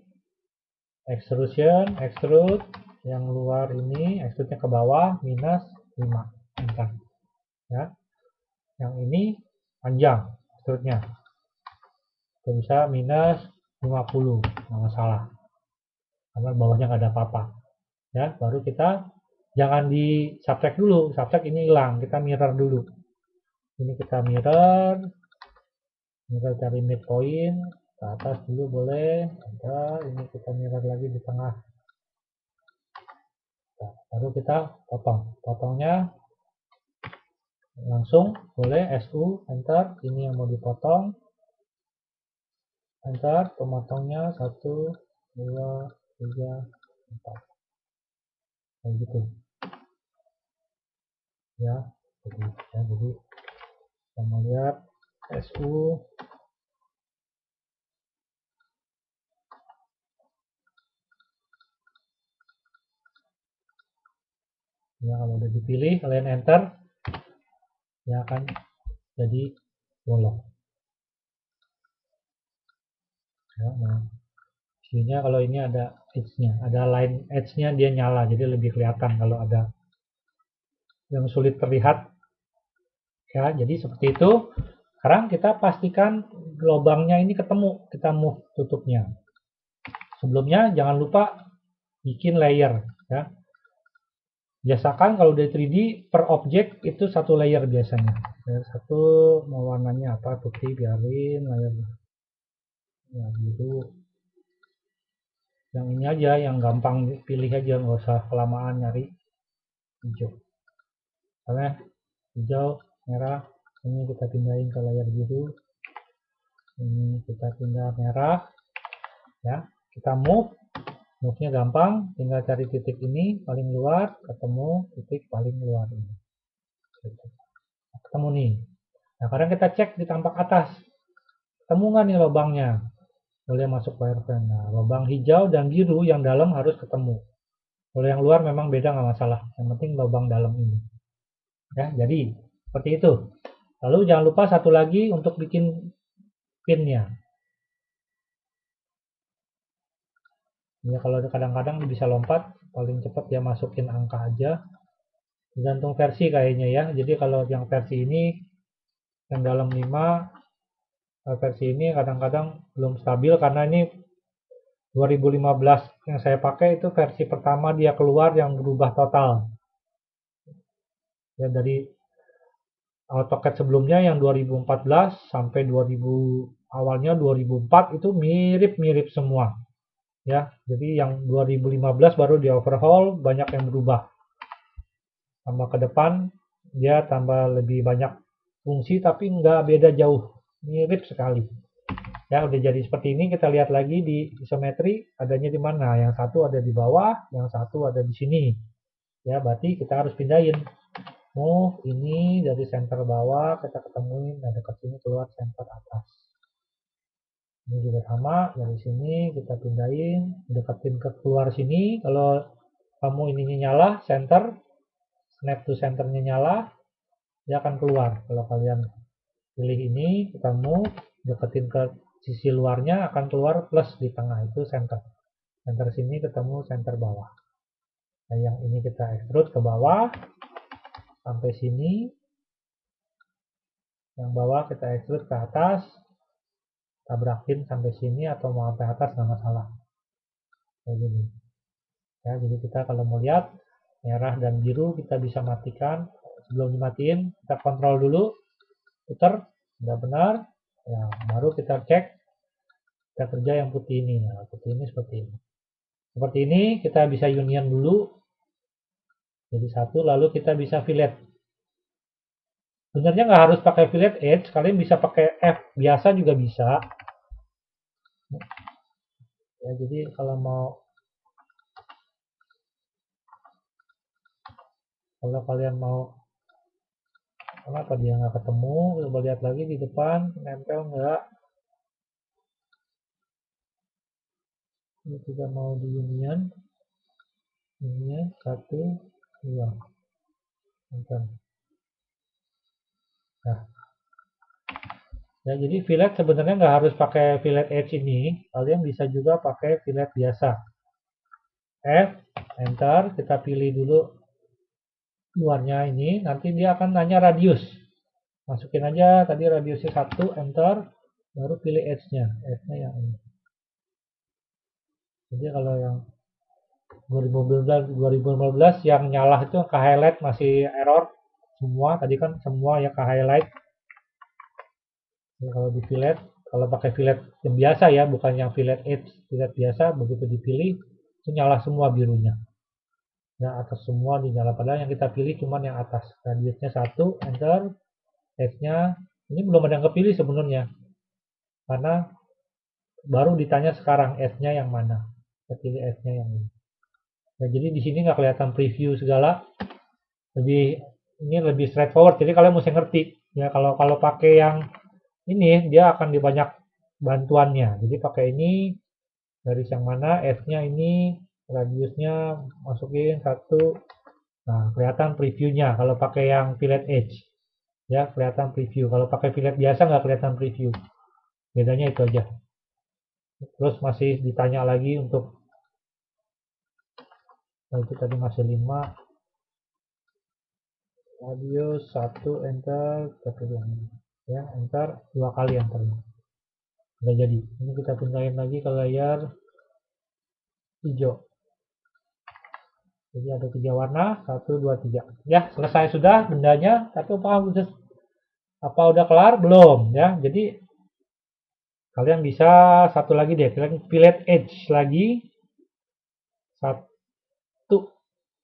extrusion, extrude, yang luar ini extrude-nya ke bawah minus 5. Enter. Ya. Yang ini panjang extrude-nya. Kita bisa minus 50, nggak masalah. Karena bawahnya nggak ada apa-apa. Ya, baru kita jangan di subtract dulu, subtract ini hilang, kita mirror dulu. Ini kita mirror cari midpoint, ke atas dulu boleh, ada, ini kita mirror lagi di tengah. Nah, baru kita potongnya langsung boleh, SU, enter, ini yang mau dipotong, enter, pemotongnya 1, 2, 3, 4, kayak gitu. Ya, jadi kita mau lihat SU, ya kalau udah dipilih, kalian enter, ya akan jadi bolong. Ya, nah, sininya kalau ini ada edge-nya, ada line edge-nya dia nyala, jadi lebih kelihatan kalau ada yang sulit terlihat. Ya, jadi seperti itu. Sekarang kita pastikan lubangnya ini ketemu, kita move tutupnya. Sebelumnya jangan lupa bikin layer. Ya. Biasakan kalau dari 3D per objek itu satu layer biasanya. Layer satu mau warnanya apa, putih biarin, layer ya, biru. Yang ini aja, yang gampang pilih aja, nggak usah kelamaan nyari hijau. Karena hijau, merah, ini kita pindahin ke layar biru. Ini kita pindah merah. Ya, kita move-nya gampang, tinggal cari titik ini paling luar, ketemu titik paling luar ini. Ketemu nih. Nah, sekarang kita cek di tampak atas. Ketemu nggak nih lubangnya? Boleh masuk wireframe. Nah, lubang hijau dan biru yang dalam harus ketemu. Kalau yang luar memang beda, nggak masalah. Yang penting lubang dalam ini. Ya, jadi seperti itu. Lalu jangan lupa satu lagi untuk bikin pinnya. Ya, kalau kadang-kadang bisa lompat, paling cepat ya masukin angka aja. Tergantung versi kayaknya ya. Jadi kalau yang versi ini yang dalam 5, versi ini kadang-kadang belum stabil karena ini 2015 yang saya pakai itu versi pertama dia keluar yang berubah total. Ya, dari AutoCAD sebelumnya yang 2014 sampai 2000 awalnya 2004 itu mirip-mirip semua. Ya, jadi yang 2015 baru di overhaul, banyak yang berubah. Tambah ke depan dia tambah lebih banyak fungsi tapi nggak beda jauh, mirip sekali. Ya, udah jadi seperti ini. Kita lihat lagi di isometri adanya di mana. Yang satu ada di bawah, yang satu ada di sini. Ya, berarti kita harus pindahin. Move ini dari center bawah kita ketemuin, nah dekat sini keluar center atas. Ini juga sama, dari sini kita pindahin, deketin ke keluar sini. Kalau kamu ininya nyala, center, snap to centernya nyala, dia akan keluar. Kalau kalian pilih ini, kita move, deketin ke sisi luarnya akan keluar plus di tengah, itu center. Center sini ketemu center bawah. Nah, yang ini kita extrude ke bawah sampai sini. Yang bawah kita extrude ke atas, tabrakin sampai sini atau mau sampai atas nggak masalah. Kayak gini. Ya, jadi kita kalau mau lihat merah dan biru kita bisa matikan sebelum dimatiin kita kontrol dulu, putar, udah benar, ya baru kita cek, kita kerja yang putih ini. Nah, putih ini seperti ini. Seperti ini kita bisa union dulu jadi satu, lalu kita bisa fillet. Sebenarnya nggak harus pakai fillet edge, kalian bisa pakai F biasa juga bisa. Ya, jadi kalau kalian mau, kenapa dia nggak ketemu, coba lihat lagi di depan, nempel nggak, ini tidak mau di union, satu, dua, nempel. Nah, ya jadi fillet sebenarnya nggak harus pakai fillet edge ini, kalian bisa juga pakai fillet biasa. F, enter, kita pilih dulu luarnya ini, nanti dia akan nanya radius. Masukin aja tadi radiusnya 1, enter, baru pilih edge-nya. Edge-nya yang ini. Jadi kalau yang 2015 yang nyala itu ke highlight masih error semua, tadi kan semua ya ke highlight. Jadi kalau di fillet, kalau pakai fillet yang biasa ya, bukan yang fillet edge, fillet biasa, begitu dipilih itu nyala semua birunya. Ya, atas semua dinyala, padahal yang kita pilih cuman yang atas. Radiusnya 1, enter, edge-nya ini belum ada yang kepilih sebenarnya. Karena baru ditanya sekarang edge-nya yang mana. Kita pilih edge-nya yang ini. Nah, jadi di sini nggak kelihatan preview segala. Ini lebih straightforward. Jadi kalian mesti ngerti. Ya, kalau pakai yang ini dia akan di banyak bantuannya. Jadi pakai ini garis yang mana, edge-nya ini, radiusnya masukin 1. Nah, kelihatan previewnya kalau pakai yang fillet edge. Ya, kelihatan preview. Kalau pakai fillet biasa nggak kelihatan preview. Bedanya itu aja. Terus masih ditanya lagi untuk, nah itu tadi masih 5. Radius 1, enter, kita pilih ya, enter 2 kali enternya. Udah jadi. Ini kita pindahin lagi ke layar hijau. Jadi ada 3 warna, 1, 2, 3. Ya, selesai sudah bendanya, tapi apa udah kelar? Belum ya. Jadi kalian bisa satu lagi deh, kalian fillet edge lagi. Satu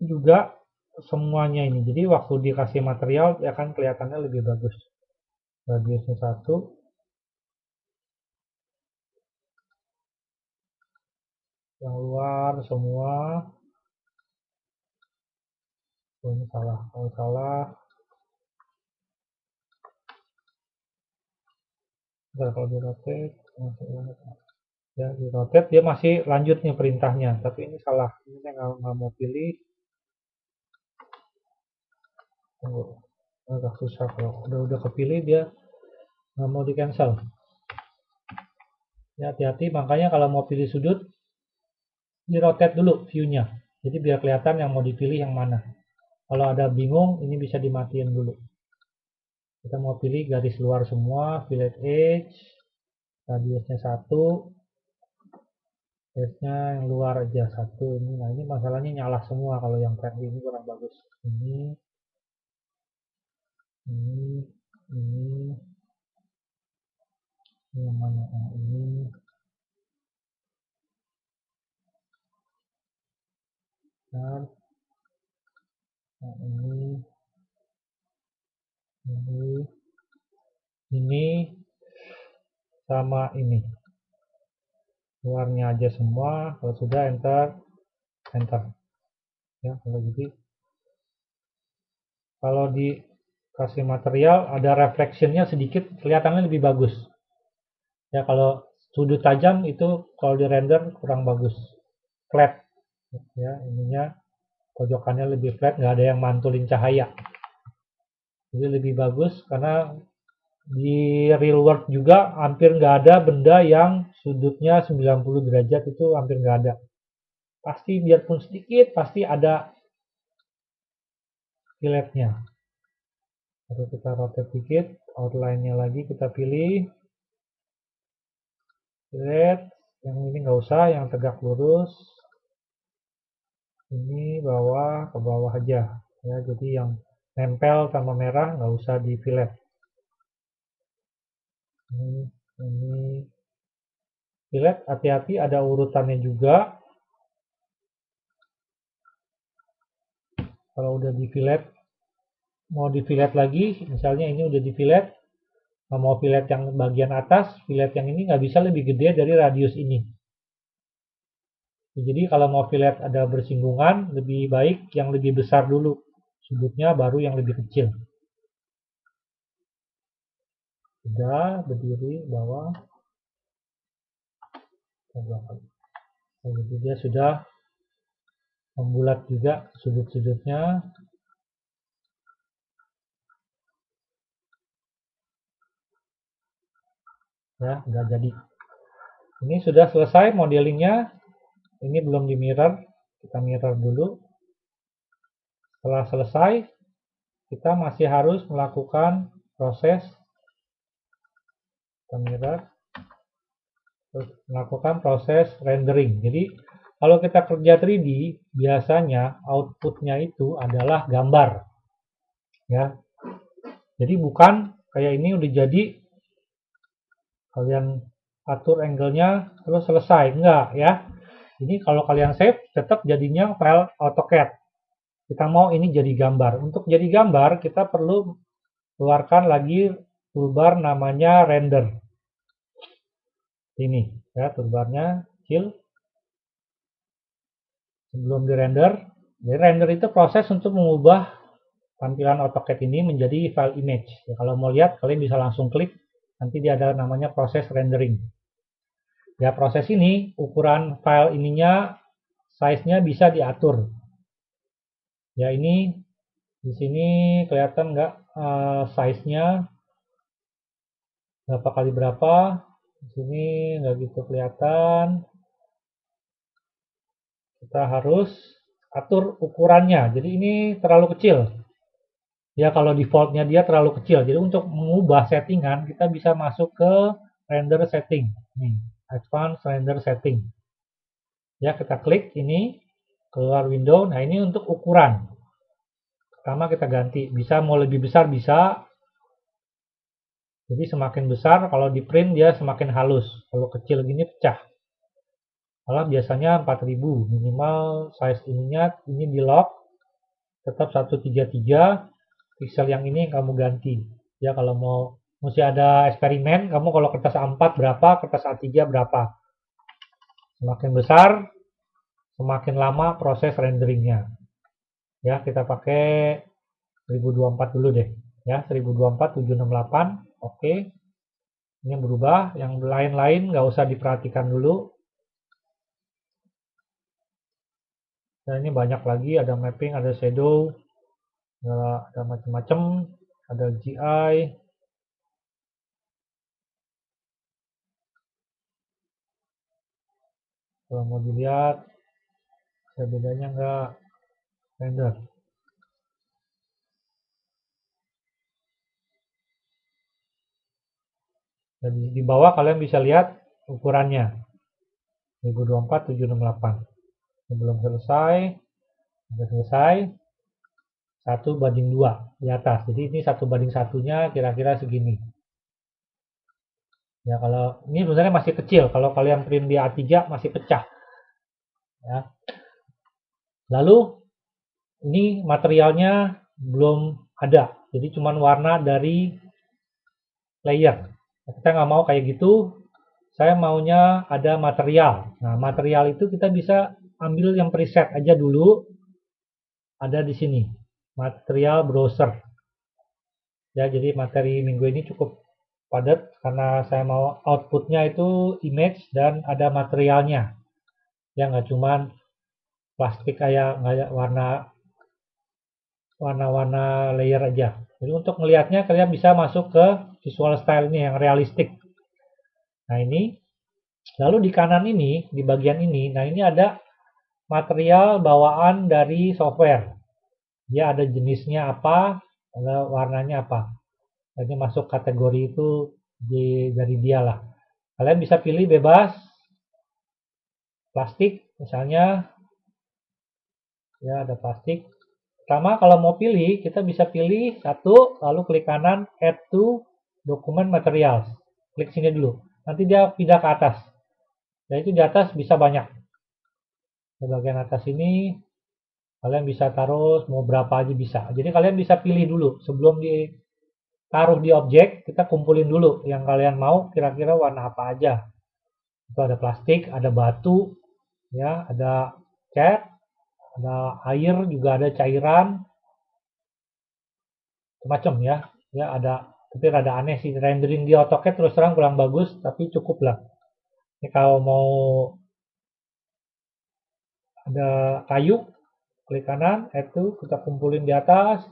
juga semuanya ini. Jadi waktu dikasih material ya kan kelihatannya lebih bagus. Radiusnya 1. Yang luar semua. Oh, ini salah. Kalau salah, kalau di rotate, ya di rotate dia masih lanjut nih perintahnya. Tapi ini salah. Ini saya nggak mau pilih. Tunggu, agak susah kalau udah kepilih dia nggak mau di cancel. Ya hati-hati. Makanya kalau mau pilih sudut, di rotate dulu view-nya. Jadi biar kelihatan yang mau dipilih yang mana. Kalau ada bingung, ini bisa dimatiin dulu. Kita mau pilih garis luar semua, fillet edge, radiusnya 1, edge-nya yang luar aja 1. Nah ini masalahnya nyala semua kalau yang friendly ini kurang bagus. Ini, ini yang mana? Nah, ini. Nah, ini sama ini. Luarnya aja semua. Kalau sudah enter. Ya, kalau dikasih material ada reflectionnya sedikit, kelihatannya lebih bagus. Ya kalau sudut tajam itu kalau di render kurang bagus, flat. Ya ininya pojokannya lebih flat, nggak ada yang mantulin cahaya. Jadi lebih bagus karena di real world juga hampir nggak ada benda yang sudutnya 90 derajat, itu hampir nggak ada. Pasti biarpun sedikit pasti ada filletnya. Lalu kita rotate dikit, outline-nya lagi kita pilih. Fillet, yang ini nggak usah, yang tegak lurus. Ini bawah ke bawah aja. Ya, jadi yang nempel tambah merah, nggak usah di fillet. Ini fillet, hati-hati ada urutannya juga. Kalau udah di fillet, mau di fillet lagi, misalnya ini udah di fillet, mau fillet yang bagian atas, fillet yang ini nggak bisa lebih gede dari radius ini. Jadi kalau mau fillet ada bersinggungan, lebih baik yang lebih besar dulu sudutnya, baru yang lebih kecil. Sudah berdiri bawah, jadi dia sudah membulat juga sudut-sudutnya. Ya, udah jadi. Ini sudah selesai modelingnya. Ini belum di mirror, kita mirror dulu. Setelah selesai, kita masih harus melakukan proses melakukan proses rendering. Jadi kalau kita kerja 3D, biasanya outputnya itu adalah gambar. Ya, jadi bukan kayak ini udah jadi, kalian atur angle-nya terus selesai. Enggak ya. Ini kalau kalian save, tetap jadinya file AutoCAD. Kita mau ini jadi gambar. Untuk jadi gambar, kita perlu keluarkan lagi toolbar namanya render. Ini ya, toolbarnya kecil. Sebelum di render, jadi render itu proses untuk mengubah tampilan AutoCAD ini menjadi file image. Ya, kalau mau lihat, kalian bisa langsung klik. Nanti dia ada namanya proses rendering. Ya, proses ini ukuran file ininya, size-nya bisa diatur. Ya, ini di sini kelihatan nggak size-nya berapa kali berapa? Di sini nggak gitu kelihatan. Kita harus atur ukurannya. Jadi ini terlalu kecil. Ya, kalau defaultnya dia terlalu kecil. Jadi untuk mengubah settingan, kita bisa masuk ke render setting. Nih, advanced render setting. Ya, kita klik ini, keluar window. Nah, ini untuk ukuran. Pertama kita ganti, bisa mau lebih besar bisa. Jadi semakin besar, kalau di print dia semakin halus. Kalau kecil gini pecah. Kalau biasanya 4000 minimal size ininya, ini di lock tetap 133. Pixel yang ini kamu ganti. Ya, kalau mau mesti ada eksperimen, kamu kalau kertas A4 berapa, kertas A3 berapa. Semakin besar, semakin lama proses renderingnya. Ya, kita pakai 1024 dulu deh. Ya, 1024 768. Oke. Ini berubah. Yang lain-lain nggak usah diperhatikan dulu. Dan ini banyak lagi, ada mapping, ada shadow, ada macam-macam, ada GI. Kalau mau dilihat, ada bedanya nggak? Render. Dan di bawah kalian bisa lihat ukurannya. 1024 768. Ini belum selesai. Sudah selesai. 1:2 di atas. Jadi ini 1:1-nya kira-kira segini. Ya, kalau ini sebenarnya masih kecil. Kalau kalian print di A3 masih pecah. Ya. Lalu ini materialnya belum ada. Jadi cuma warna dari layer. Kita nggak mau kayak gitu. Saya maunya ada material. Nah, material itu kita bisa ambil yang preset aja dulu. Ada di sini. Material browser. Ya, jadi materi minggu ini cukup padat karena saya mau outputnya itu image dan ada materialnya. Ya, nggak cuman plastik kayak warna-warna layer aja. Jadi untuk melihatnya kalian bisa masuk ke visual style ini yang realistik. Nah, ini lalu di kanan ini, di bagian ini, nah ini ada material bawaan dari software. Dia ada jenisnya apa, ada warnanya apa. Ini masuk kategori itu dari dia lah. Kalian bisa pilih bebas, plastik misalnya, ya ada plastik, Pertama, kalau mau pilih, kita bisa pilih satu, lalu klik kanan, add to document materials. Klik sini dulu. Nanti dia pindah ke atas. Nah, itu di atas bisa banyak. Di bagian atas ini, kalian bisa taruh mau berapa aja bisa. Jadi kalian bisa pilih dulu. Sebelum ditaruh di objek, kita kumpulin dulu yang kalian mau kira-kira warna apa aja. Itu ada plastik, ada batu, ya, ada cat, ada air, juga ada cairan, macam ya. Ya ada, tapi rada aneh sih rendering di AutoCAD terus terang kurang bagus, tapi cukup lah. Ini kalau mau ada kayu, klik kanan, itu kita kumpulin di atas.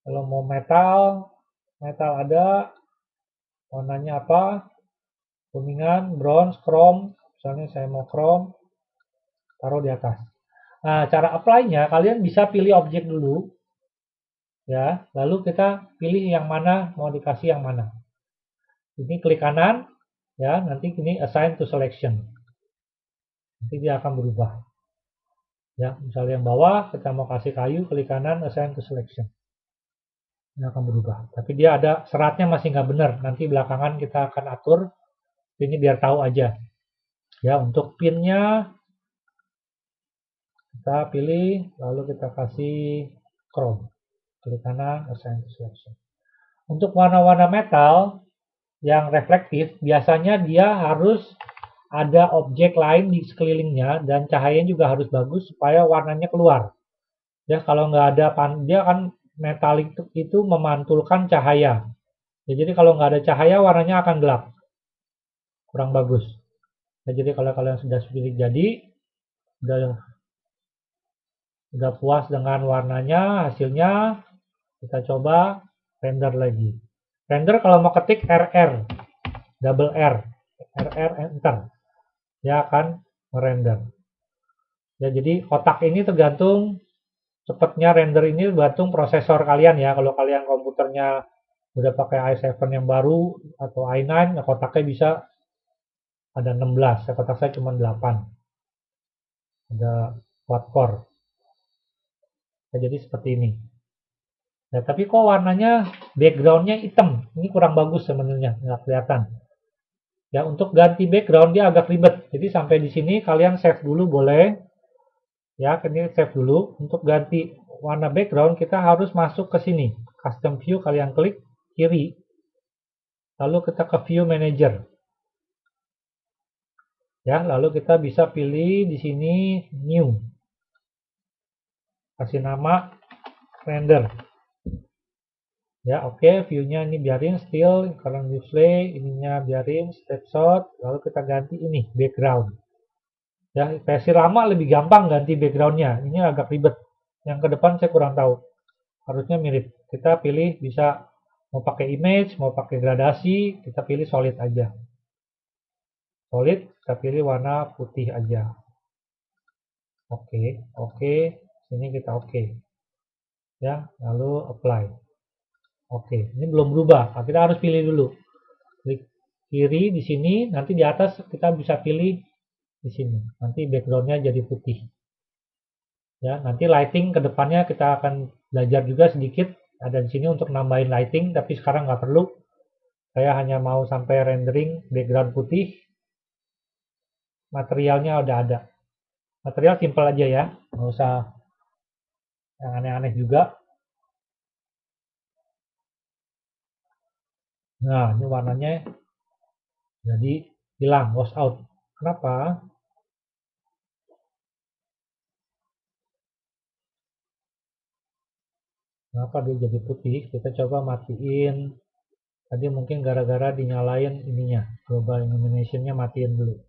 Kalau mau metal, metal ada, warnanya apa? Kuningan, bronze, chrome. Misalnya saya mau chrome, taruh di atas. Nah, cara apply-nya kalian bisa pilih objek dulu, ya. Lalu kita pilih yang mana, mau dikasih yang mana. Ini klik kanan, ya. Nanti ini assign to selection. Nanti dia akan berubah. Ya, misalnya yang bawah kita mau kasih kayu, klik kanan, assign to selection. Ini akan berubah. Tapi dia ada seratnya masih nggak benar. Nanti belakangan kita akan atur. Ini biar tahu aja. Ya, untuk pinnya kita pilih, lalu kita kasih chrome. Klik kanan, assign to selection. Untuk warna-warna metal yang reflektif, biasanya dia harus ada objek lain di sekelilingnya dan cahayanya juga harus bagus supaya warnanya keluar. Ya, kalau nggak ada dia kan metalik itu memantulkan cahaya. Ya, jadi kalau nggak ada cahaya warnanya akan gelap, kurang bagus. Ya, jadi kalau kalian sudah pilih jadi, udah puas dengan warnanya, hasilnya, kita coba render lagi. Render kalau mau ketik RR, double R, RR enter, dia akan merender. Ya, jadi kotak ini tergantung cepatnya render ini tergantung prosesor kalian ya. Kalau kalian komputernya udah pakai i7 yang baru atau i9, ya kotaknya bisa ada 16. Ya, kotak saya cuma 8. Ada quad core. Ya, jadi seperti ini. Ya, tapi kok warnanya backgroundnya hitam. Ini kurang bagus sebenarnya, nggak kelihatan. Ya, untuk ganti background dia agak ribet. Jadi sampai di sini kalian save dulu boleh. Ya, ini save dulu. Untuk ganti warna background kita harus masuk ke sini. Custom view kalian klik kiri. Lalu kita ke view manager. Ya, lalu kita bisa pilih di sini new. Kasih nama render. Ya, oke, view-nya ini biarin still, current display, ininya biarin snapshot, lalu kita ganti ini background. Ya, versi lama lebih gampang ganti backgroundnya. Ini agak ribet. Yang ke depan saya kurang tahu. Harusnya mirip. Kita pilih bisa mau pakai image, mau pakai gradasi, kita pilih solid aja. Solid, kita pilih warna putih aja. Oke, oke, sini kita oke. Ya, lalu apply. Oke, ini belum berubah. Nah, kita harus pilih dulu. Klik kiri di sini, nanti di atas kita bisa pilih di sini. Nanti backgroundnya jadi putih. Ya, nanti lighting ke depannya kita akan belajar juga sedikit. Ada di sini untuk nambahin lighting, tapi sekarang nggak perlu. Saya hanya mau sampai rendering background putih. Materialnya udah ada. Material simple aja ya, nggak usah yang aneh-aneh juga. Nah, ini warnanya jadi hilang, wash out. Kenapa? Kenapa dia jadi putih? Kita coba matiin. Tadi mungkin gara-gara dinyalain ininya. Global illuminationnya matiin dulu.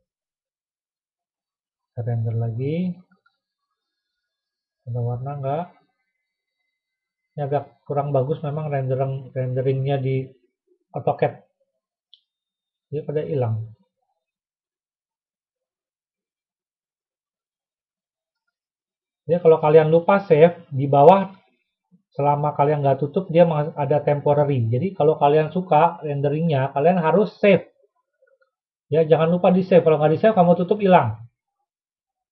Kita render lagi. Ada warna nggak? Ini agak kurang bagus memang renderingnya di AutoCAD. Dia pada hilang. Jadi kalau kalian lupa save, di bawah selama kalian nggak tutup dia ada temporary. Jadi kalau kalian suka renderingnya, kalian harus save. Ya, jangan lupa di save. Kalau nggak di save, kamu tutup hilang.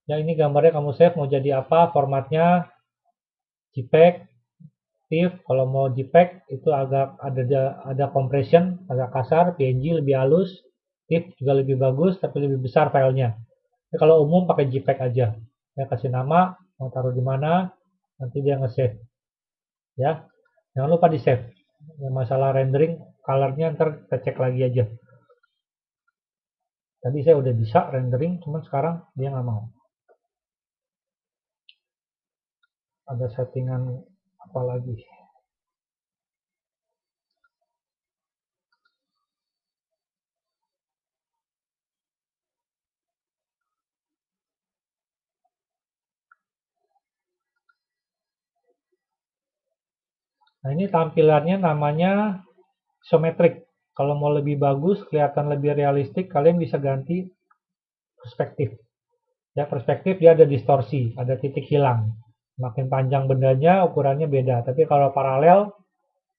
Ya, ini gambarnya kamu save mau jadi apa, formatnya. JPEG, TIFF. Kalau mau JPEG itu agak ada compression agak kasar, PNG lebih halus, TIFF juga lebih bagus tapi lebih besar filenya. Tapi kalau umum pakai JPEG aja. Saya kasih nama, mau taruh di mana, nanti dia nge-save. Ya, jangan lupa di save. Yang masalah rendering, colornya ntar kita cek lagi aja. Tadi saya udah bisa rendering, cuman sekarang dia nggak mau. Ada settingan apa lagi? Nah ini tampilannya namanya isometric. Kalau mau lebih bagus, kelihatan lebih realistik, kalian bisa ganti perspektif. Ya, perspektif dia ada distorsi, ada titik hilang. Makin panjang bendanya, ukurannya beda. Tapi kalau paralel,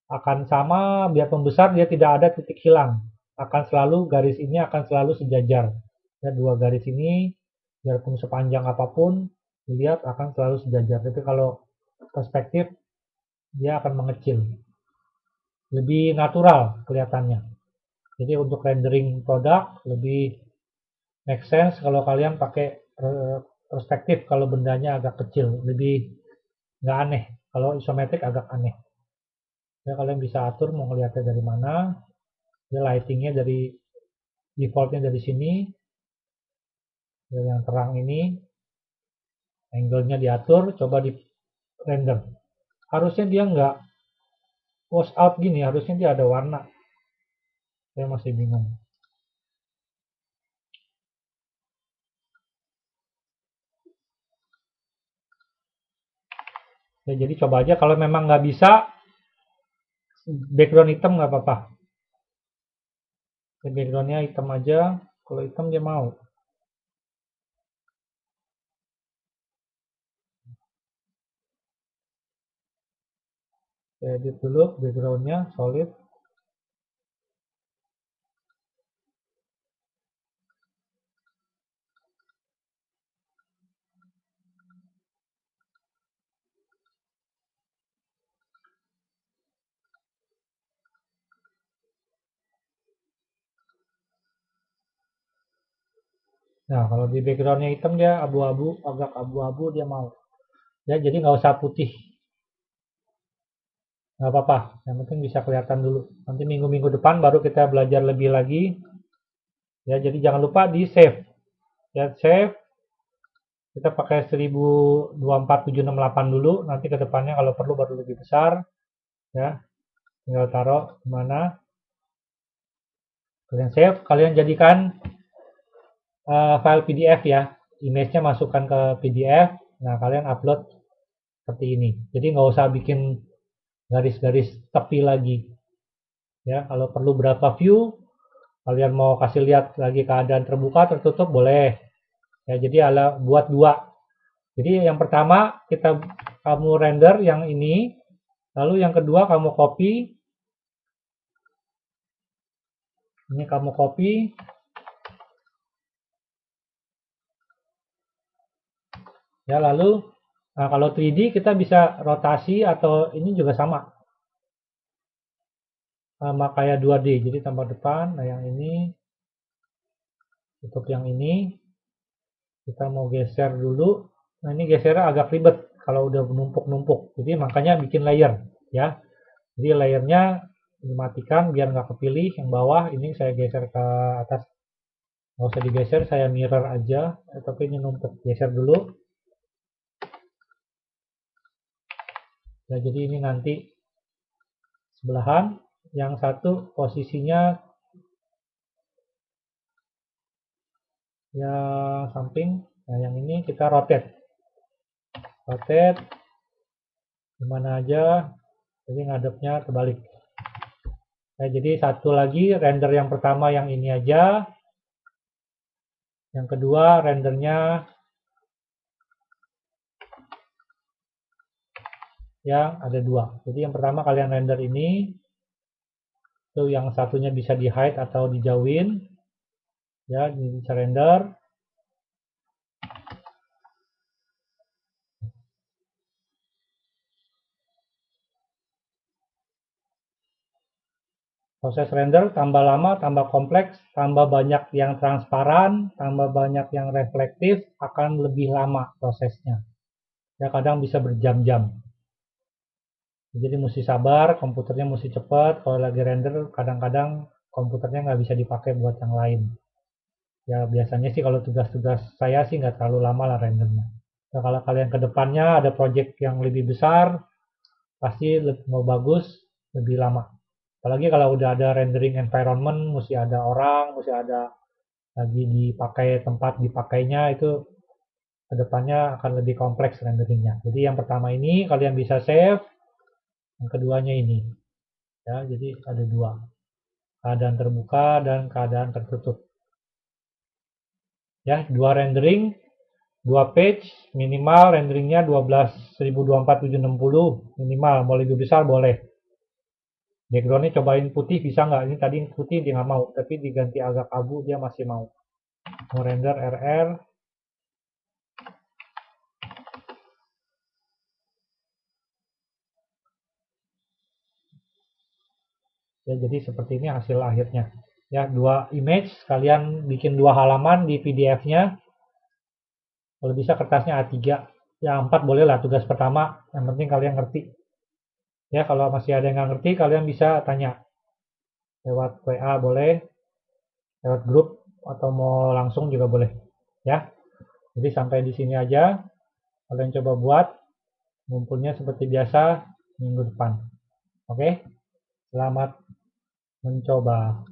akan sama, biarpun besar, dia tidak ada titik hilang. Akan selalu, garis ini akan selalu sejajar. Ya, dua garis ini, biarpun sepanjang apapun, dilihat akan selalu sejajar. Tapi kalau perspektif, dia akan mengecil. Lebih natural kelihatannya. Jadi untuk rendering produk, lebih make sense kalau kalian pakai perspektif kalau bendanya agak kecil, lebih nggak aneh. Kalau isometrik agak aneh. Ya kalian bisa atur mau ngeliatnya dari mana. Ya lightingnya dari defaultnya dari sini. Ya, yang terang ini, angle-nya diatur, coba di render. Harusnya dia nggak wash out gini, harusnya dia ada warna. Saya masih bingung. Ya jadi coba aja kalau memang nggak bisa background hitam nggak apa-apa. Ya, backgroundnya hitam aja, kalau hitam dia mau. Saya edit dulu backgroundnya solid. Nah kalau di backgroundnya hitam dia abu-abu, agak abu-abu dia mau. Ya jadi nggak usah putih, nggak apa-apa. Yang penting bisa kelihatan dulu. Nanti minggu-minggu depan baru kita belajar lebih lagi. Ya jadi jangan lupa di save. Ya save. Kita pakai 124768 dulu. Nanti ke depannya kalau perlu baru lebih besar. Ya tinggal taruh di mana. Kalian save. Kalian jadikan file PDF ya. Image-nya masukkan ke PDF. Nah kalian upload seperti ini. Jadi nggak usah bikin garis-garis tepi lagi. Ya kalau perlu berapa view, kalian mau kasih lihat lagi keadaan terbuka tertutup boleh. Ya jadi ala buat dua. Jadi yang pertama kamu render yang ini, lalu yang kedua kamu copy. Ini kamu copy. Ya lalu nah kalau 3D kita bisa rotasi atau ini juga sama kayak 2D. Jadi tambah depan. Nah yang ini untuk yang ini kita mau geser dulu. Nah ini gesernya agak ribet kalau udah numpuk-numpuk. Jadi makanya bikin layer ya. Jadi layernya dimatikan biar nggak kepilih. Yang bawah ini saya geser ke atas. Nggak usah digeser, saya mirror aja. Tapi ini numpuk. Geser dulu. Nah jadi ini nanti sebelahan. Yang satu posisinya ya samping. Nah yang ini kita rotate. Rotate. Dimana aja. Jadi ngadepnya terbalik. Nah, jadi satu lagi render yang pertama yang ini aja. Yang kedua rendernya yang ada dua. Jadi yang pertama kalian render ini. Itu yang satunya bisa di hide atau dijauhin. Ya, ini bisa render. Proses render tambah lama, tambah kompleks, tambah banyak yang transparan, tambah banyak yang reflektif, akan lebih lama prosesnya. Ya kadang bisa berjam-jam. Jadi mesti sabar, komputernya mesti cepat. Kalau lagi render, kadang-kadang komputernya nggak bisa dipakai buat yang lain. Ya biasanya sih kalau tugas-tugas saya sih nggak terlalu lama lah rendernya. Nah, kalau kalian ke depannya ada project yang lebih besar, pasti mau bagus, lebih lama. Apalagi kalau udah ada rendering environment, mesti ada orang, mesti ada lagi dipakai tempat dipakainya, itu kedepannya akan lebih kompleks renderingnya. Jadi yang pertama ini kalian bisa save, yang keduanya ini. Ya, jadi ada dua, keadaan terbuka dan keadaan tertutup. Ya, dua rendering, dua page, minimal renderingnya 12.024.760 minimal, mau lebih besar boleh. Backgroundnya cobain putih bisa nggak? Ini tadi putih dia nggak mau, tapi diganti agak abu dia masih mau. Mau render RR. Ya, jadi seperti ini hasil akhirnya. Ya, dua image, kalian bikin dua halaman di PDF-nya. Kalau bisa kertasnya A3. Ya, 4 boleh lah tugas pertama. Yang penting kalian ngerti. Ya, kalau masih ada yang nggak ngerti, kalian bisa tanya. Lewat WA boleh, lewat grup, atau mau langsung juga boleh. Ya, jadi sampai di sini aja. Kalian coba buat. Ngumpulnya seperti biasa minggu depan. Oke, selamat mencoba.